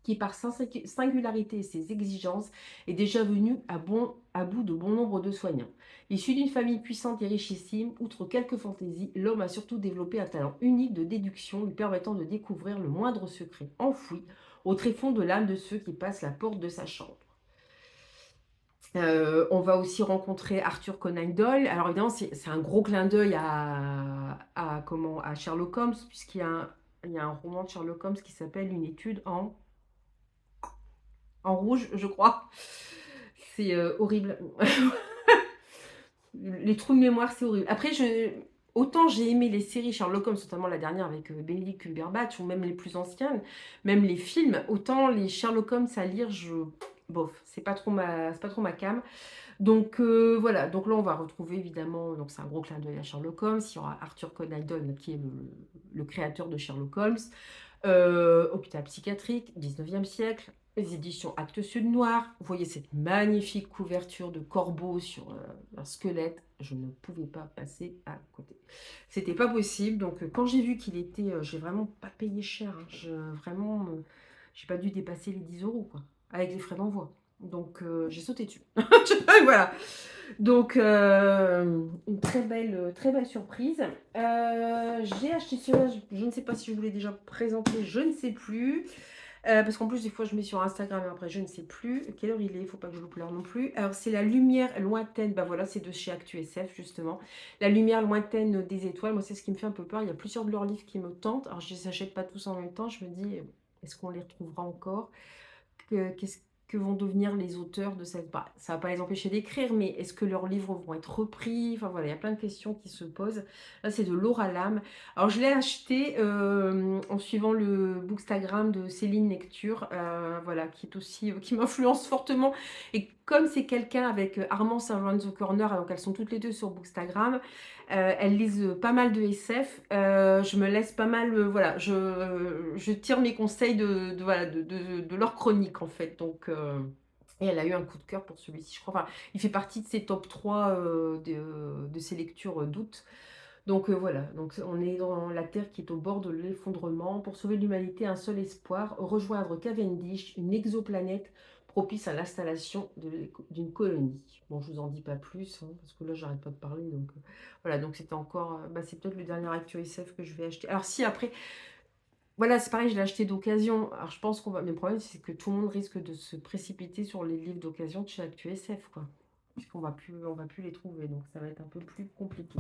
qui par sa singularité et ses exigences est déjà venu à bout de bon nombre de soignants. Issu d'une famille puissante et richissime, outre quelques fantaisies, l'homme a surtout développé un talent unique de déduction lui permettant de découvrir le moindre secret enfoui au tréfonds de l'âme de ceux qui passent la porte de sa chambre. On va aussi rencontrer Arthur Conan Doyle. Alors évidemment, c'est un gros clin d'œil à Sherlock Holmes, il y a un roman de Sherlock Holmes qui s'appelle Une étude en rouge, je crois. C'est horrible. Les trous de mémoire, c'est horrible. Après, autant j'ai aimé les séries Sherlock Holmes, notamment la dernière avec Benedict Cumberbatch, ou même les plus anciennes, même les films, autant les Sherlock Holmes à lire, bof, c'est pas trop ma came. Donc voilà, donc là on va retrouver évidemment, donc c'est un gros clin d'œil à Sherlock Holmes, il y aura Arthur Conan Doyle qui est le créateur de Sherlock Holmes, hôpital psychiatrique, 19e siècle, les éditions Actes Sud Noir. Vous voyez cette magnifique couverture de corbeau sur un squelette. Je ne pouvais pas passer à côté. C'était pas possible. Donc quand j'ai vu qu'il était, j'ai vraiment pas payé cher. Hein. Vraiment, j'ai pas dû dépasser les 10 € quoi, avec les frais d'envoi. Donc j'ai sauté dessus. Voilà. Donc une très belle surprise. J'ai acheté cela, je ne sais pas si je vous l'ai déjà présenté, je ne sais plus. Parce qu'en plus, des fois, je mets sur Instagram et après, je ne sais plus quelle heure il est. Il ne faut pas que je loupe l'heure non plus. Alors, c'est La lumière lointaine. Bah voilà, c'est de chez ActuSF, justement. La lumière lointaine des étoiles. Moi, c'est ce qui me fait un peu peur. Il y a plusieurs de leurs livres qui me tentent. Alors, je ne les achète pas tous en même temps. Je me dis, est-ce qu'on les retrouvera encore? Qu'est-ce que vont devenir les auteurs de cette... Bah, ça ne va pas les empêcher d'écrire, mais est-ce que leurs livres vont être repris? Enfin voilà, il y a plein de questions qui se posent. Là, c'est de Laura Lam. Alors, je l'ai acheté en suivant le bookstagram de Céline Lecture, voilà, qui est aussi, qui m'influence fortement. Et comme c'est quelqu'un avec Armand Around the Corner, alors qu'elles sont toutes les deux sur bookstagram, elles lisent pas mal de SF. Je me laisse pas mal, voilà, je tire mes conseils voilà, de leur chronique en fait. Donc, et elle a eu un coup de cœur pour celui-ci, je crois. Enfin, il fait partie de ses top 3 de ses lectures d'août. Donc voilà, donc on est dans la Terre qui est au bord de l'effondrement. Pour sauver l'humanité, un seul espoir, rejoindre Cavendish, une exoplanète propice à l'installation d'une colonie. Bon, je vous en dis pas plus, hein, parce que là, j'arrête pas de parler. Donc voilà, donc c'était encore... bah, c'est peut-être le dernier Actu SF que je vais acheter. Alors si, après, voilà, c'est pareil, je l'ai acheté d'occasion. Alors je pense qu'on va... Mais le problème, c'est que tout le monde risque de se précipiter sur les livres d'occasion de chez Actu SF, quoi. Puisqu'on va plus les trouver, donc ça va être un peu plus compliqué.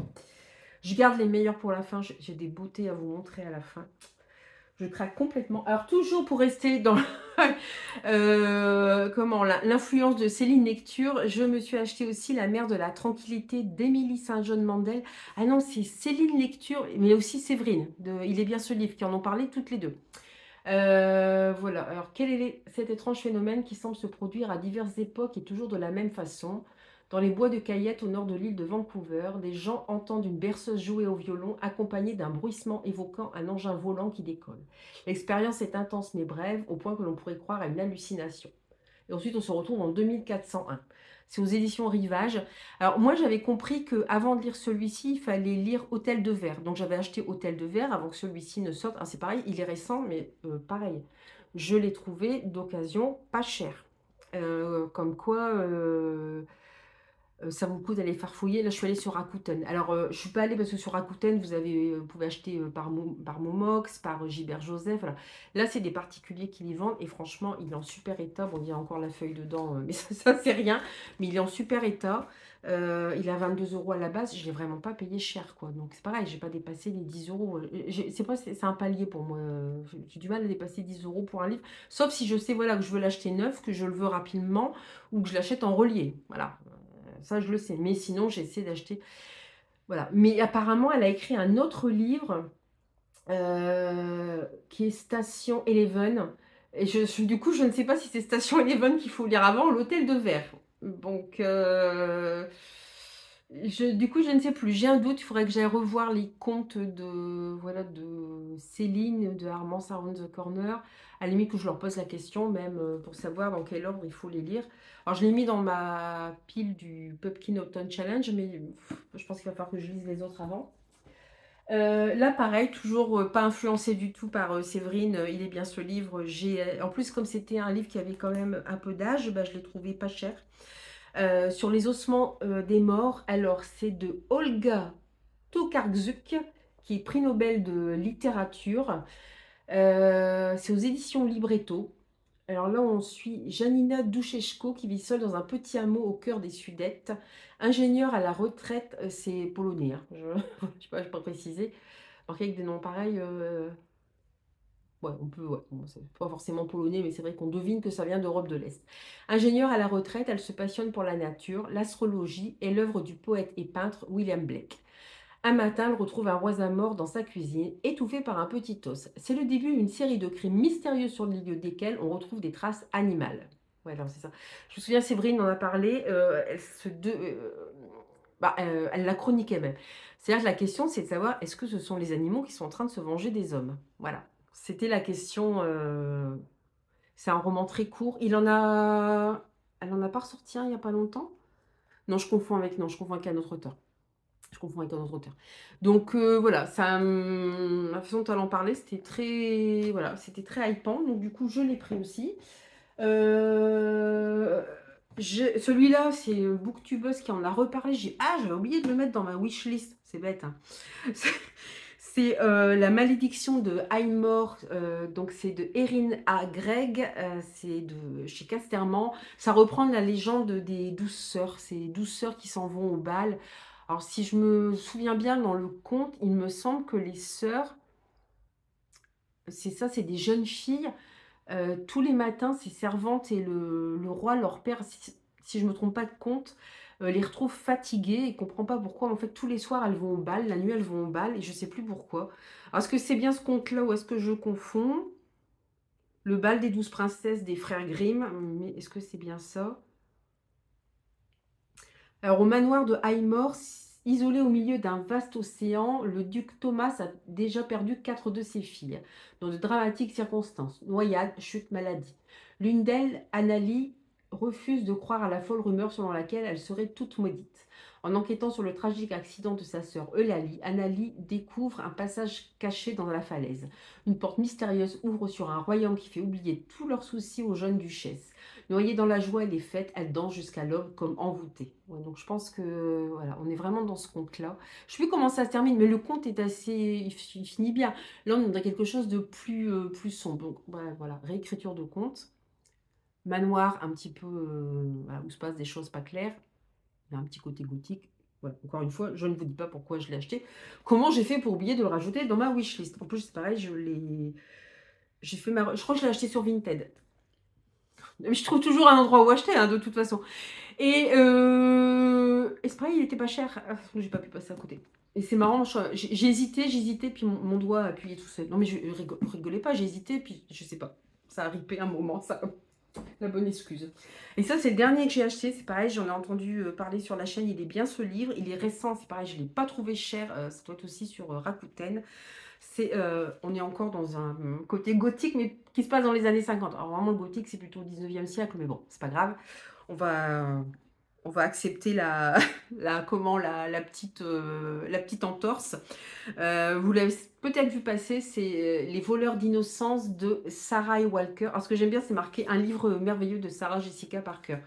Je garde les meilleurs pour la fin. J'ai des beautés à vous montrer à la fin. Je craque complètement. Alors, toujours pour rester dans l'influence de Céline Lecture, je me suis acheté aussi La mer de la tranquillité d'Émilie Saint-John-Mandel. Ah non, c'est Céline Lecture, mais aussi Séverine. Il est bien ce livre, qui en ont parlé toutes les deux. Voilà. Alors, quel est cet étrange phénomène qui semble se produire à diverses époques et toujours de la même façon? Dans les bois de Cayette, au nord de l'île de Vancouver, des gens entendent une berceuse jouer au violon, accompagnée d'un bruissement évoquant un engin volant qui décolle. L'expérience est intense mais brève, au point que l'on pourrait croire à une hallucination. Et ensuite, on se retrouve en 2401. C'est aux éditions Rivage. Alors, moi, j'avais compris qu'avant de lire celui-ci, il fallait lire Hôtel de Verre. Donc, j'avais acheté Hôtel de Verre avant que celui-ci ne sorte. Ah, c'est pareil, il est récent, mais pareil. Je l'ai trouvé d'occasion pas cher. Comme quoi, ça vaut le coup d'aller farfouiller. Là, je suis allée sur Rakuten. Alors, je ne suis pas allée parce que sur Rakuten, vous pouvez acheter par Momox, par Gilbert Joseph. Voilà. Là, c'est des particuliers qui les vendent. Et franchement, il est en super état. Bon, il y a encore la feuille dedans, mais ça c'est rien. Mais il est en super état. Il a 22 € à la base. Je l'ai vraiment pas payé cher, quoi. Donc, c'est pareil, j'ai pas dépassé les 10 €. C'est un palier pour moi. J'ai du mal à dépasser 10 € pour un livre. Sauf si je sais, voilà, que je veux l'acheter neuf, que je le veux rapidement, ou que je l'achète en relié. Voilà. Ça, je le sais. Mais sinon, j'essaie d'acheter... Voilà. Mais apparemment, elle a écrit un autre livre qui est Station Eleven. Et du coup, je ne sais pas si c'est Station Eleven qu'il faut lire avant, l'Hôtel de Verre. Donc, du coup, je ne sais plus. J'ai un doute. Il faudrait que j'aille revoir les contes de Céline, de Armand Around the Corner. À la limite que je leur pose la question, même pour savoir dans quel ordre il faut les lire. Alors, je l'ai mis dans ma pile du Pumpkin Autumn Challenge, mais je pense qu'il va falloir que je lise les autres avant. Là, pareil, toujours pas influencé du tout par Séverine. Il est bien ce livre. En plus, comme c'était un livre qui avait quand même un peu d'âge, bah, je l'ai trouvé pas cher. Sur les ossements des morts, alors c'est de Olga Tokarczuk, qui est prix Nobel de littérature. C'est aux éditions Libretto. Alors là, on suit Janina Duszeczko qui vit seule dans un petit hameau au cœur des Sudètes. Ingénieure à la retraite, c'est polonais, hein. Je ne sais pas, je pas préciser. Alors qu'avec des noms pareils, ouais, on peut, ouais. Bon, c'est pas forcément polonais, mais c'est vrai qu'on devine que ça vient d'Europe de l'Est. Ingénieure à la retraite, elle se passionne pour la nature, l'astrologie et l'œuvre du poète et peintre William Blake. Un matin, elle retrouve un roi mort dans sa cuisine, étouffé par un petit os. C'est le début d'une série de crimes mystérieux sur le lieu desquels on retrouve des traces animales. Ouais, alors c'est ça. Je me souviens, Séverine en a parlé. Elle l'a chroniqué même. C'est-à-dire que la question, c'est de savoir est-ce que ce sont les animaux qui sont en train de se venger des hommes. Voilà. C'était la question. C'est un roman très court. Elle en a pas ressorti un il n'y a pas longtemps. Non, je confonds avec un autre auteur. Je confonds avec un autre auteur. Donc voilà, la façon dont elle en parlait, c'était très, voilà, c'était très hypant. Donc du coup, je l'ai pris aussi. Heu, celui-là, c'est, Booktubeuse qui en a reparlé. J'avais oublié de le mettre dans ma wishlist, c'est bête, hein. C'est La malédiction de Highmore, donc c'est de Erin A. Gregg, c'est de chez Casterman. Ça reprend la légende des 12 sœurs, ces 12 sœurs qui s'en vont au bal. Alors si je me souviens bien dans le conte, il me semble que les sœurs, c'est ça, c'est des jeunes filles. Tous les matins, ces servantes et le roi, leur père, si je me trompe pas de compte, les retrouve fatiguées et comprend pas pourquoi. En fait, tous les soirs, elles vont au bal, la nuit, elles vont au bal et je sais plus pourquoi. Alors, est-ce que c'est bien ce conte-là ou est-ce que je confonds? Le bal des 12 princesses des frères Grimm, mais est-ce que c'est bien ça? Alors, au manoir de Highmore, isolé au milieu d'un vaste océan, le duc Thomas a déjà perdu 4 de ses filles, dans de dramatiques circonstances. Noyade, chute, maladie. L'une d'elles, Annalie, refuse de croire à la folle rumeur selon laquelle elle serait toute maudite. En enquêtant sur le tragique accident de sa sœur Eulalie, Annalie découvre un passage caché dans la falaise. Une porte mystérieuse ouvre sur un royaume qui fait oublier tous leurs soucis aux jeunes duchesses. Noyée dans la joie et les fêtes, elle danse jusqu'à l'aube comme envoûtée. Ouais, donc je pense que voilà, on est vraiment dans ce conte-là. Je sais plus comment ça se termine, mais le conte est assez, il finit bien. Là, on est dans quelque chose de plus sombre. Donc voilà, réécriture de conte. Manoir, un petit peu voilà, où se passent des choses pas claires. Il y a un petit côté gothique. Voilà, encore une fois, je ne vous dis pas pourquoi je l'ai acheté. Comment j'ai fait pour oublier de le rajouter dans ma wishlist. En plus, c'est pareil, j'ai fait je crois que je l'ai acheté sur Vinted. Mais je trouve toujours un endroit où acheter, hein, de toute façon. Et c'est pareil, il était pas cher. Ah, j'ai pas pu passer à côté. Et c'est marrant, j'ai hésité, puis mon doigt a appuyé tout seul. Non, mais je rigolez pas, j'ai hésité, puis je sais pas. Ça a ripé un moment, ça. La bonne excuse. Et ça, c'est le dernier que j'ai acheté. C'est pareil, j'en ai entendu parler sur la chaîne. Il est bien ce livre. Il est récent, c'est pareil, je ne l'ai pas trouvé cher. Ça doit être aussi sur Rakuten. On est encore dans un côté gothique, mais qui se passe dans les années 50. Alors vraiment, le gothique, c'est plutôt au 19e siècle, mais bon, c'est pas grave. On va, on va accepter la petite entorse. Vous l'avez peut-être vu passer, c'est Les voleurs d'innocence de Sarah E. Walker. Alors, ce que j'aime bien, c'est marqué un livre merveilleux de Sarah Jessica Parker.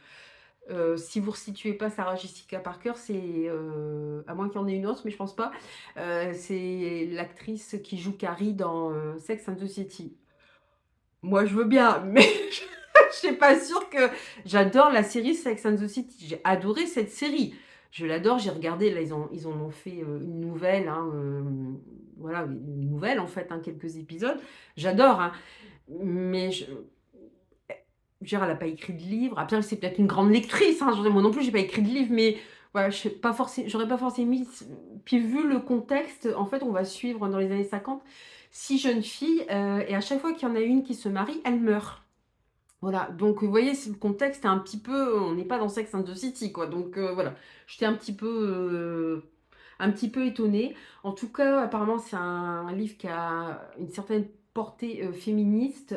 Si vous ne resituez pas Sarah Jessica Parker, c'est, à moins qu'il y en ait une autre, mais je pense pas, c'est l'actrice qui joue Carrie dans Sex and the City. Moi, je veux bien, mais je suis pas sûre que... J'adore la série Sex and the City. J'ai adoré cette série. Je l'adore, j'ai regardé, là, ils en ont fait une nouvelle, hein, voilà, une nouvelle, en fait, hein, quelques épisodes. J'adore, hein, mais je veux dire, elle n'a pas écrit de livre. Après, c'est peut-être une grande lectrice, hein. Moi non plus, j'ai pas écrit de livre, mais voilà, j'aurais pas forcément mis. Puis vu le contexte, en fait, on va suivre dans les années 50 6 jeunes filles, et à chaque fois qu'il y en a une qui se marie, elle meurt. Voilà, donc vous voyez, le contexte est un petit peu. On n'est pas dans Sex and the City, quoi. Donc voilà, j'étais un petit peu étonnée. En tout cas, apparemment, c'est un livre qui a une certaine portée féministe.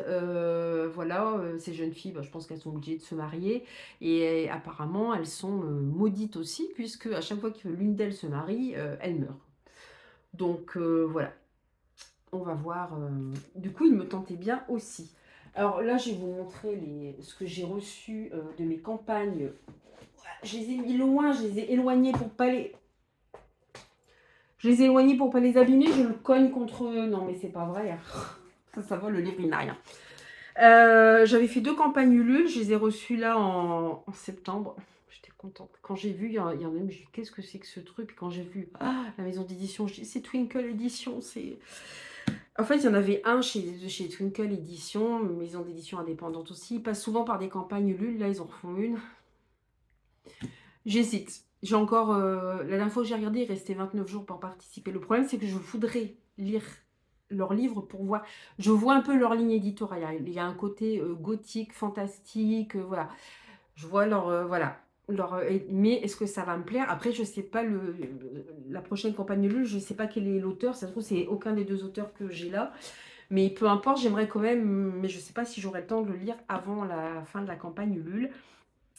Voilà, ces jeunes filles, je pense qu'elles sont obligées de se marier. Et apparemment, elles sont maudites aussi, puisque à chaque fois que l'une d'elles se marie, elle meurt. Donc voilà, on va voir. Du coup, il me tentait bien aussi. Alors là, je vais vous montrer ce que j'ai reçu de mes campagnes. Je les ai mis loin, je les ai éloignés pour pas les... Je les ai éloignés pour pas les abîmer, je le cogne contre eux. Non, mais c'est pas vrai. Ça va, le livre, il n'a rien. J'avais fait 2 campagnes Ulule, je les ai reçues là en septembre. J'étais contente. Quand j'ai vu, il y en a même, je dis qu'est-ce que c'est que ce truc? Quand j'ai vu la maison d'édition, je dis c'est Twinkle Edition. En fait, il y en avait un chez Twinkle Edition, maison d'édition indépendante aussi. Ils passent souvent par des campagnes Ulule, là ils en refont une. J'hésite. J'ai encore. La dernière fois que j'ai regardé, il restait 29 jours pour participer. Le problème, c'est que je voudrais lire leurs livres pour voir. Je vois un peu leur ligne éditoriale. Il y a un côté gothique, fantastique, voilà. Je vois voilà. Mais est-ce que ça va me plaire? Après, je sais pas la prochaine campagne de Lulu, je sais pas quel est l'auteur. Ça se trouve, c'est aucun des 2 auteurs que j'ai là. Mais peu importe, j'aimerais quand même. Mais je sais pas si j'aurai le temps de le lire avant la fin de la campagne Ulule.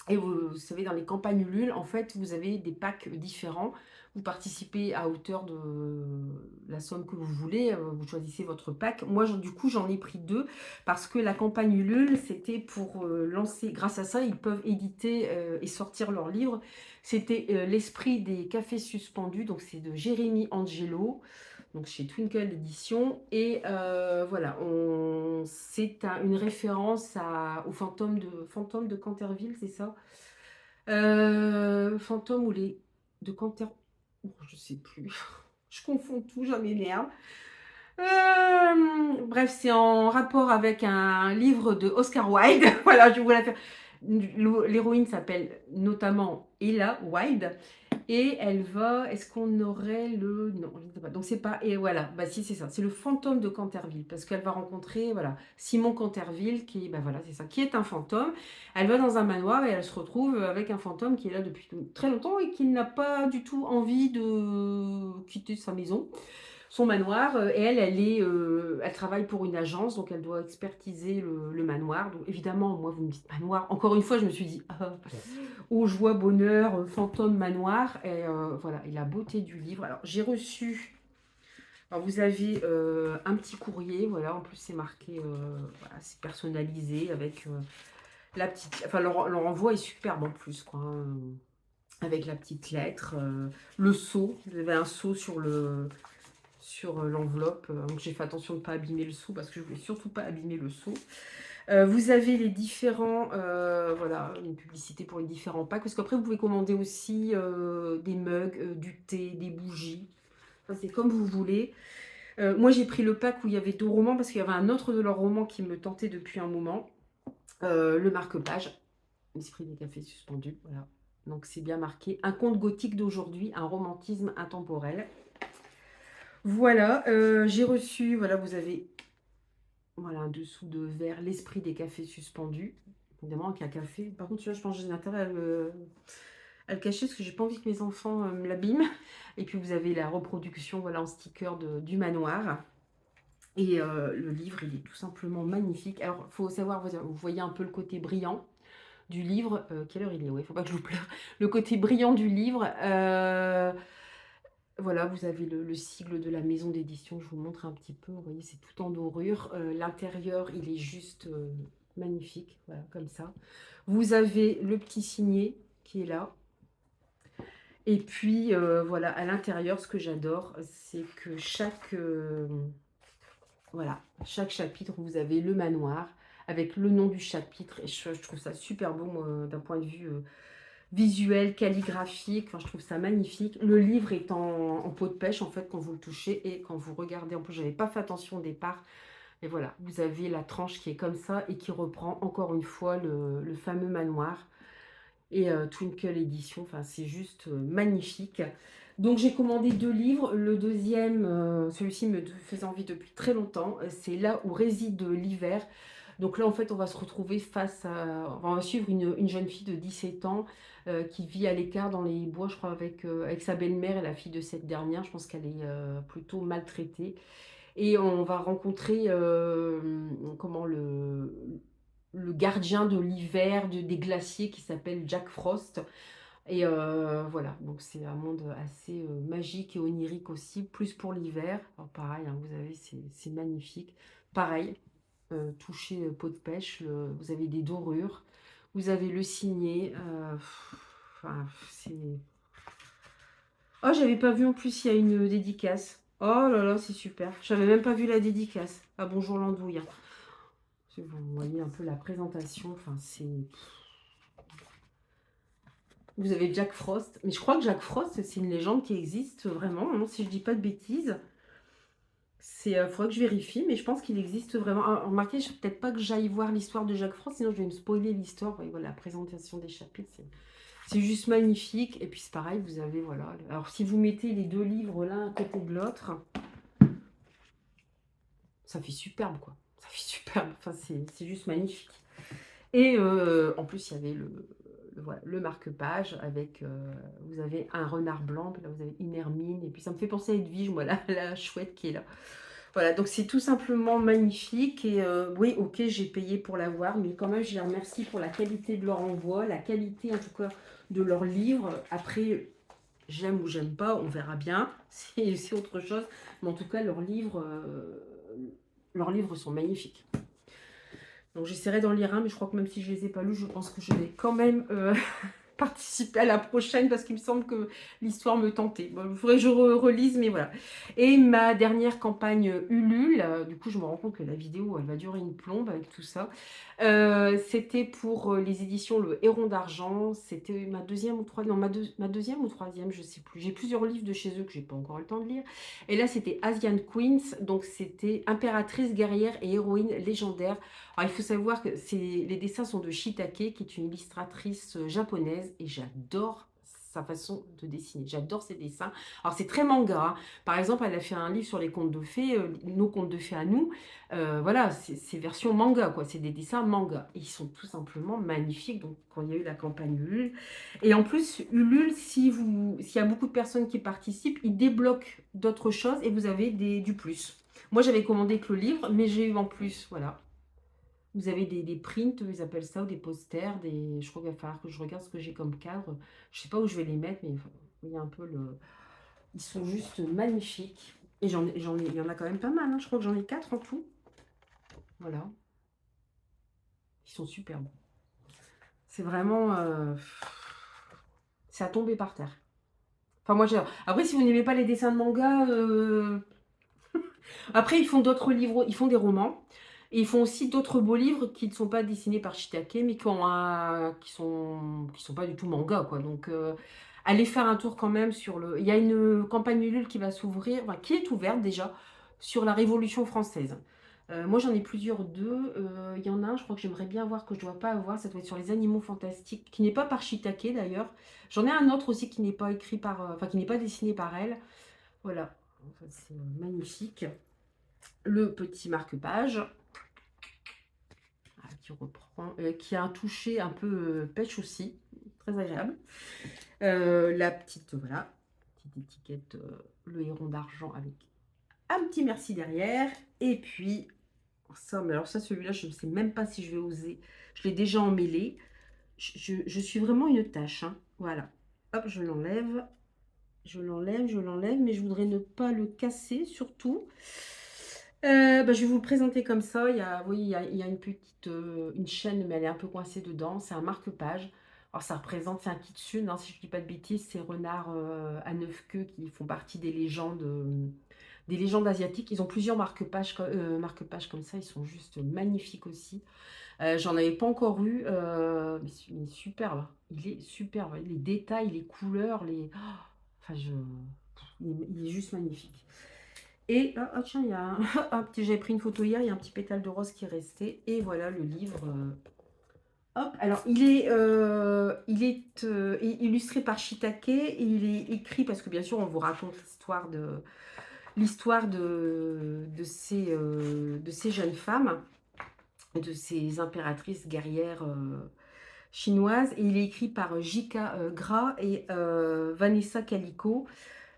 Et vous savez, dans les campagnes Ulule, en fait, vous avez des packs différents. Vous participez à hauteur de la somme que vous voulez, vous choisissez votre pack. Moi, du coup, j'en ai pris 2 parce que la campagne Ulule, c'était pour, lancer grâce à ça, ils peuvent éditer, et sortir leurs livres. C'était, «L'esprit des cafés suspendus», donc c'est de Jérémy Angelo, donc chez Twinkle Éditions et voilà, c'est une référence au fantôme de Canterville, c'est ça? Fantôme ou les de Canter oh, je sais plus. Je confonds tout, je m'énerve. Bref, c'est en rapport avec un livre de Oscar Wilde. Voilà, je vous la faire. L'héroïne s'appelle notamment Ella Wilde et elle va est-ce qu'on aurait le non, je ne sais pas. Donc c'est pas et voilà, bah si c'est ça, c'est le fantôme de Canterville parce qu'elle va rencontrer voilà, Simon Canterville qui bah voilà, c'est ça, qui est un fantôme. Elle va dans un manoir et elle se retrouve avec un fantôme qui est là depuis très longtemps et qui n'a pas du tout envie de quitter sa maison son manoir, et elle travaille pour une agence, donc elle doit expertiser le manoir. Donc évidemment, moi, vous me dites manoir. Encore une fois, je me suis dit: «Ah, oh joie, bonheur, fantôme, manoir» et voilà et la beauté du livre. Alors j'ai reçu alors vous avez, un petit courrier, voilà, en plus c'est marqué, voilà, c'est personnalisé avec, la petite enfin le renvoi est superbe en plus quoi, hein, avec la petite lettre, le sceau. Vous avez un sceau sur l'enveloppe. Donc j'ai fait attention de ne pas abîmer le seau parce que je voulais surtout pas abîmer le seau. Vous avez les différents, voilà, une publicité pour les différents packs. Parce qu'après, vous pouvez commander aussi des mugs, du thé, des bougies. Enfin, c'est comme vous voulez. Moi, j'ai pris le pack où il y avait 2 romans parce qu'il y avait un autre de leurs romans qui me tentait depuis un moment. Le marque-page, L'esprit des cafés suspendus. Voilà. Donc c'est bien marqué. Un conte gothique d'aujourd'hui, un romantisme intemporel. Voilà, j'ai reçu, voilà, vous avez voilà, un dessous de verre, l'esprit des cafés suspendus. Évidemment, avec un café. Par contre, celui-là, je pense que j'ai intérêt à le cacher parce que j'ai pas envie que mes enfants me l'abîment. Et puis, vous avez la reproduction, voilà, en sticker du manoir. Et le livre, il est tout simplement magnifique. Alors, il faut savoir, vous voyez un peu le côté brillant du livre. Quelle heure il est? Ouais, il faut pas que je vous pleure. Le côté brillant du livre. Voilà, vous avez le sigle de la maison d'édition, je vous montre un petit peu, vous voyez, c'est tout en dorure. L'intérieur, il est juste magnifique, voilà, comme ça. Vous avez le petit signet qui est là. Et puis, voilà, à l'intérieur, ce que j'adore, c'est que voilà, chaque chapitre, vous avez le manoir avec le nom du chapitre. Et je trouve ça super beau, moi, d'un point de vue visuel, calligraphique, enfin, je trouve ça magnifique. Le livre est en peau de pêche, en fait, quand vous le touchez et quand vous regardez. En plus, je n'avais pas fait attention au départ. Et voilà, vous avez la tranche qui est comme ça et qui reprend encore une fois le fameux manoir. Et Twinkle Édition, enfin, c'est juste magnifique. Donc, j'ai commandé 2 livres. Le deuxième, celui-ci me faisait envie depuis très longtemps. C'est Là où réside l'hiver. Donc là, en fait, on va se retrouver face à... On va suivre une jeune fille de 17 ans qui vit à l'écart dans les bois, je crois, avec sa belle-mère et la fille de cette dernière. Je pense qu'elle est plutôt maltraitée. Et on va rencontrer comment le gardien de l'hiver des glaciers qui s'appelle Jack Frost. Et voilà, donc c'est un monde assez magique et onirique aussi, plus pour l'hiver. Alors pareil, hein, vous avez, c'est magnifique. Pareil, toucher peau de pêche, vous avez des dorures, vous avez le signet. Enfin, c'est... Oh, j'avais pas vu en plus, il y a une dédicace. Oh là là, c'est super. J'avais même pas vu la dédicace. Ah bonjour l'andouille, hein. Vous voyez un peu la présentation. Enfin, c'est... Vous avez Jack Frost. Mais je crois que Jack Frost, c'est une légende qui existe vraiment, hein, si je dis pas de bêtises. C'est, faudrait que je vérifie, mais je pense qu'il existe vraiment. Ah, remarquez, je peut-être pas que j'aille voir l'histoire de Jack Frost, sinon je vais me spoiler l'histoire. Vous voyez, voilà, la présentation des chapitres, c'est juste magnifique. Et puis c'est pareil, vous avez, voilà. Alors si vous mettez les 2 livres l'un à côté de l'autre, ça fait superbe, quoi. Ça fait superbe. Enfin, c'est juste magnifique. Et en plus, il y avait voilà, le marque-page avec, vous avez un renard blanc, puis là vous avez une hermine, et puis ça me fait penser à Edwige, moi, la chouette qui est là. Voilà, donc c'est tout simplement magnifique. Et oui, ok, j'ai payé pour l'avoir, mais quand même, je les remercie pour la qualité de leur envoi, la qualité en tout cas de leurs livres. Après, j'aime ou j'aime pas, on verra bien, c'est autre chose. Mais en tout cas, leurs livres sont magnifiques. Donc j'essaierai d'en lire un, mais je crois que même si je les ai pas lus, je pense que je vais quand même participer à la prochaine parce qu'il me semble que l'histoire me tentait. Bon, il faudrait que je relise, mais voilà. Et ma dernière campagne Ulule, du coup je me rends compte que la vidéo elle va durer une plombe avec tout ça. C'était pour les éditions Le Héron d'Argent. C'était ma deuxième ou troisième, non, ma deuxième ou troisième, je sais plus. J'ai plusieurs livres de chez eux que j'ai pas encore eu le temps de lire. Et là c'était Asian Queens, donc c'était impératrice, guerrière et héroïne légendaire. Alors, il faut savoir que les dessins sont de Shiitake, qui est une illustratrice japonaise, et j'adore sa façon de dessiner. J'adore ses dessins. Alors, c'est très manga, hein. Par exemple, elle a fait un livre sur les contes de fées, nos contes de fées à nous. Voilà, c'est version manga, quoi. C'est des dessins manga. Et ils sont tout simplement magnifiques. Donc, quand il y a eu la campagne Ulule. Et en plus, Ulule, s'il y a beaucoup de personnes qui participent, ils débloquent d'autres choses et vous avez du plus. Moi, j'avais commandé que le livre, mais j'ai eu en plus, voilà. Vous avez des prints, ils appellent ça, ou des posters, je crois qu'il va falloir que je regarde ce que j'ai comme cadre. Je sais pas où je vais les mettre, mais enfin, il y a un peu le... Ils sont juste magnifiques. Et il y en a quand même pas mal, hein. Je crois que j'en ai 4 en tout. Voilà. Ils sont superbes. C'est vraiment... c'est à tomber par terre. Enfin, moi, j'ai... Après, si vous n'aimez pas les dessins de manga... Après, ils font d'autres livres, ils font des romans. Et ils font aussi d'autres beaux livres qui ne sont pas dessinés par Shiitake, mais qui sont pas du tout manga, quoi. Donc, allez faire un tour quand même sur le... Il y a une campagne Ulule qui va s'ouvrir, enfin, qui est ouverte déjà, sur la Révolution française. Moi, j'en ai plusieurs d'eux. Il y en a un, je crois que j'aimerais bien voir, que je ne dois pas avoir. Ça doit être sur les animaux fantastiques, qui n'est pas par Shiitake, d'ailleurs. J'en ai un autre aussi qui n'est pas écrit par... enfin, qui n'est pas dessiné par elle. Voilà. Enfin, c'est magnifique. Le petit marque-page qui reprend, qui a un toucher un peu pêche aussi, très agréable. La petite, voilà, petite étiquette, le héron d'argent avec un petit merci derrière. Et puis, ça, mais alors ça, celui-là, je ne sais même pas si je vais oser. Je l'ai déjà emmêlé. Je suis vraiment une tâche, hein. Voilà. Hop, je l'enlève. Je l'enlève, mais je voudrais ne pas le casser, surtout. Bah, je vais vous le présenter comme ça. Oui, il y a une petite une chaîne, mais elle est un peu coincée dedans. C'est un marque-page. Alors, ça représente, c'est un kitsune, hein, si je ne dis pas de bêtises, ces renards à 9 queues qui font partie des légendes asiatiques. Ils ont plusieurs marque-pages comme ça. Ils sont juste magnifiques aussi. J'en avais pas encore eu, mais il est superbe. Il est superbe. Les détails, les couleurs, enfin, il est juste magnifique. Et tiens, il y a j'avais pris une photo hier, il y a un petit pétale de rose qui est resté. Et voilà le livre. Hop, alors il est illustré par Shiitake et il est écrit parce que bien sûr on vous raconte de ces jeunes femmes, de ces impératrices guerrières chinoises. Et il est écrit par J.K. Gras et Vanessa Calico.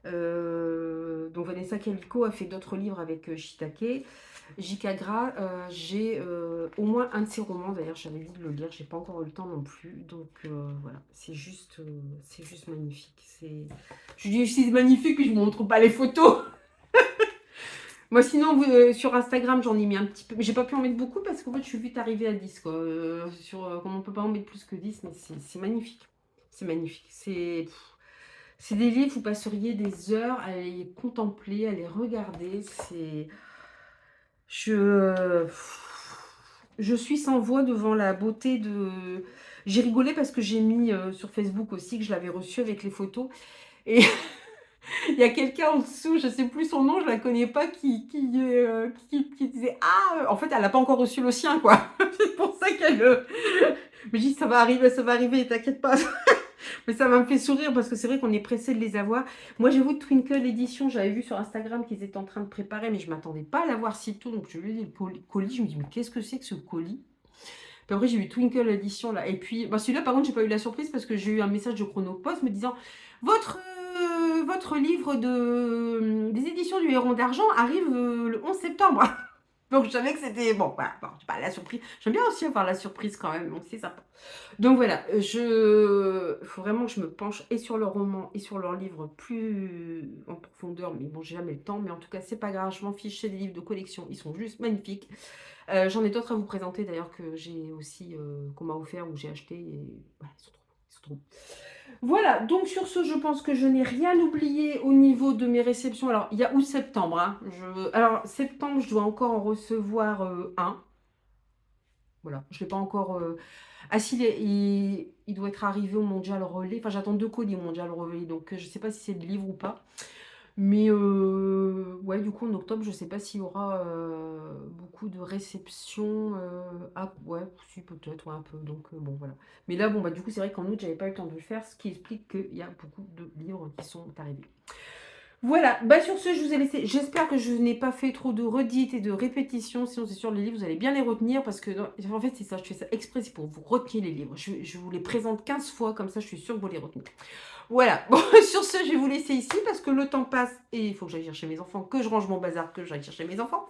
Donc Vanessa Calico a fait d'autres livres avec Shiitake. J.K. Gras, j'ai au moins un de ses romans, d'ailleurs j'avais envie de le lire, j'ai pas encore eu le temps non plus, donc voilà, c'est juste magnifique. Je dis c'est magnifique, puis je ne montre pas les photos. Moi sinon, sur Instagram, j'en ai mis un petit peu, mais j'ai pas pu en mettre beaucoup parce qu'en fait je suis vite arrivée à 10, quoi. Comme on peut pas en mettre plus que 10, mais c'est magnifique. C'est magnifique. C'est des livres, vous passeriez des heures à les contempler, à les regarder. Je suis sans voix devant la beauté de... J'ai rigolé parce que j'ai mis sur Facebook aussi que je l'avais reçu avec les photos. Et il y a quelqu'un en dessous, je ne sais plus son nom, je ne la connais pas, qui disait « Ah !» En fait, elle n'a pas encore reçu le sien, quoi. C'est pour ça qu'elle... Mais je dis « Ça va arriver, t'inquiète pas. » Mais ça m'a fait sourire parce que c'est vrai qu'on est pressé de les avoir. Moi, j'ai vu Twinkle Edition, j'avais vu sur Instagram qu'ils étaient en train de préparer, mais je ne m'attendais pas à l'avoir si tôt. Donc, je lui ai dit le colis, je me dis, mais qu'est-ce que c'est que ce colis? Puis après, j'ai vu Twinkle Edition là. Et puis, bah, celui-là, par contre, j'ai pas eu la surprise parce que j'ai eu un message de Chronopost me disant votre livre des éditions du Héron d'Argent arrive le 11 septembre. Donc je savais que c'était bon, voilà, bon, c'est pas la surprise. J'aime bien aussi avoir la surprise quand même, donc c'est sympa. Donc voilà, il faut vraiment que je me penche et sur le roman et sur leurs livres plus en profondeur, mais bon, j'ai jamais le temps, mais en tout cas, c'est pas grave, je m'en fiche, c'est des livres de collection, ils sont juste magnifiques. J'en ai d'autres à vous présenter d'ailleurs que j'ai aussi, qu'on m'a offert ou j'ai acheté et voilà, ils sont trop beaux, ils sont trop beaux. Voilà, donc sur ce, je pense que je n'ai rien oublié au niveau de mes réceptions. Alors, il y a août-septembre, hein. Alors, septembre, je dois encore en recevoir un. Voilà, je ne l'ai pas encore. Ah, si, il doit être arrivé au Mondial Relais. Enfin, j'attends 2 colis au Mondial Relais, donc je ne sais pas si c'est le livre ou pas. Mais ouais, du coup, en octobre, je ne sais pas s'il y aura beaucoup de réceptions. Ah, ouais, si, peut-être, ouais, un peu. Donc, bon, voilà. Mais là, bon, bah, du coup, c'est vrai qu'en août, j'avais pas eu le temps de le faire, ce qui explique qu'il y a beaucoup de livres qui sont arrivés. Voilà, bah sur ce, je vous ai laissé. J'espère que je n'ai pas fait trop de redites et de répétitions. Sinon, c'est sûr, les livres, vous allez bien les retenir parce que, en fait, c'est ça, je fais ça exprès, c'est pour vous retenir les livres. Je vous les présente 15 fois, comme ça, je suis sûre que vous les retenez. Voilà, bon, sur ce, je vais vous laisser ici parce que le temps passe et il faut que j'aille chercher mes enfants, que je range mon bazar, que j'aille chercher mes enfants.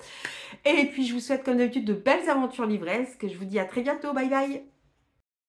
Et puis, je vous souhaite, comme d'habitude, de belles aventures livresques. Je vous dis à très bientôt. Bye bye.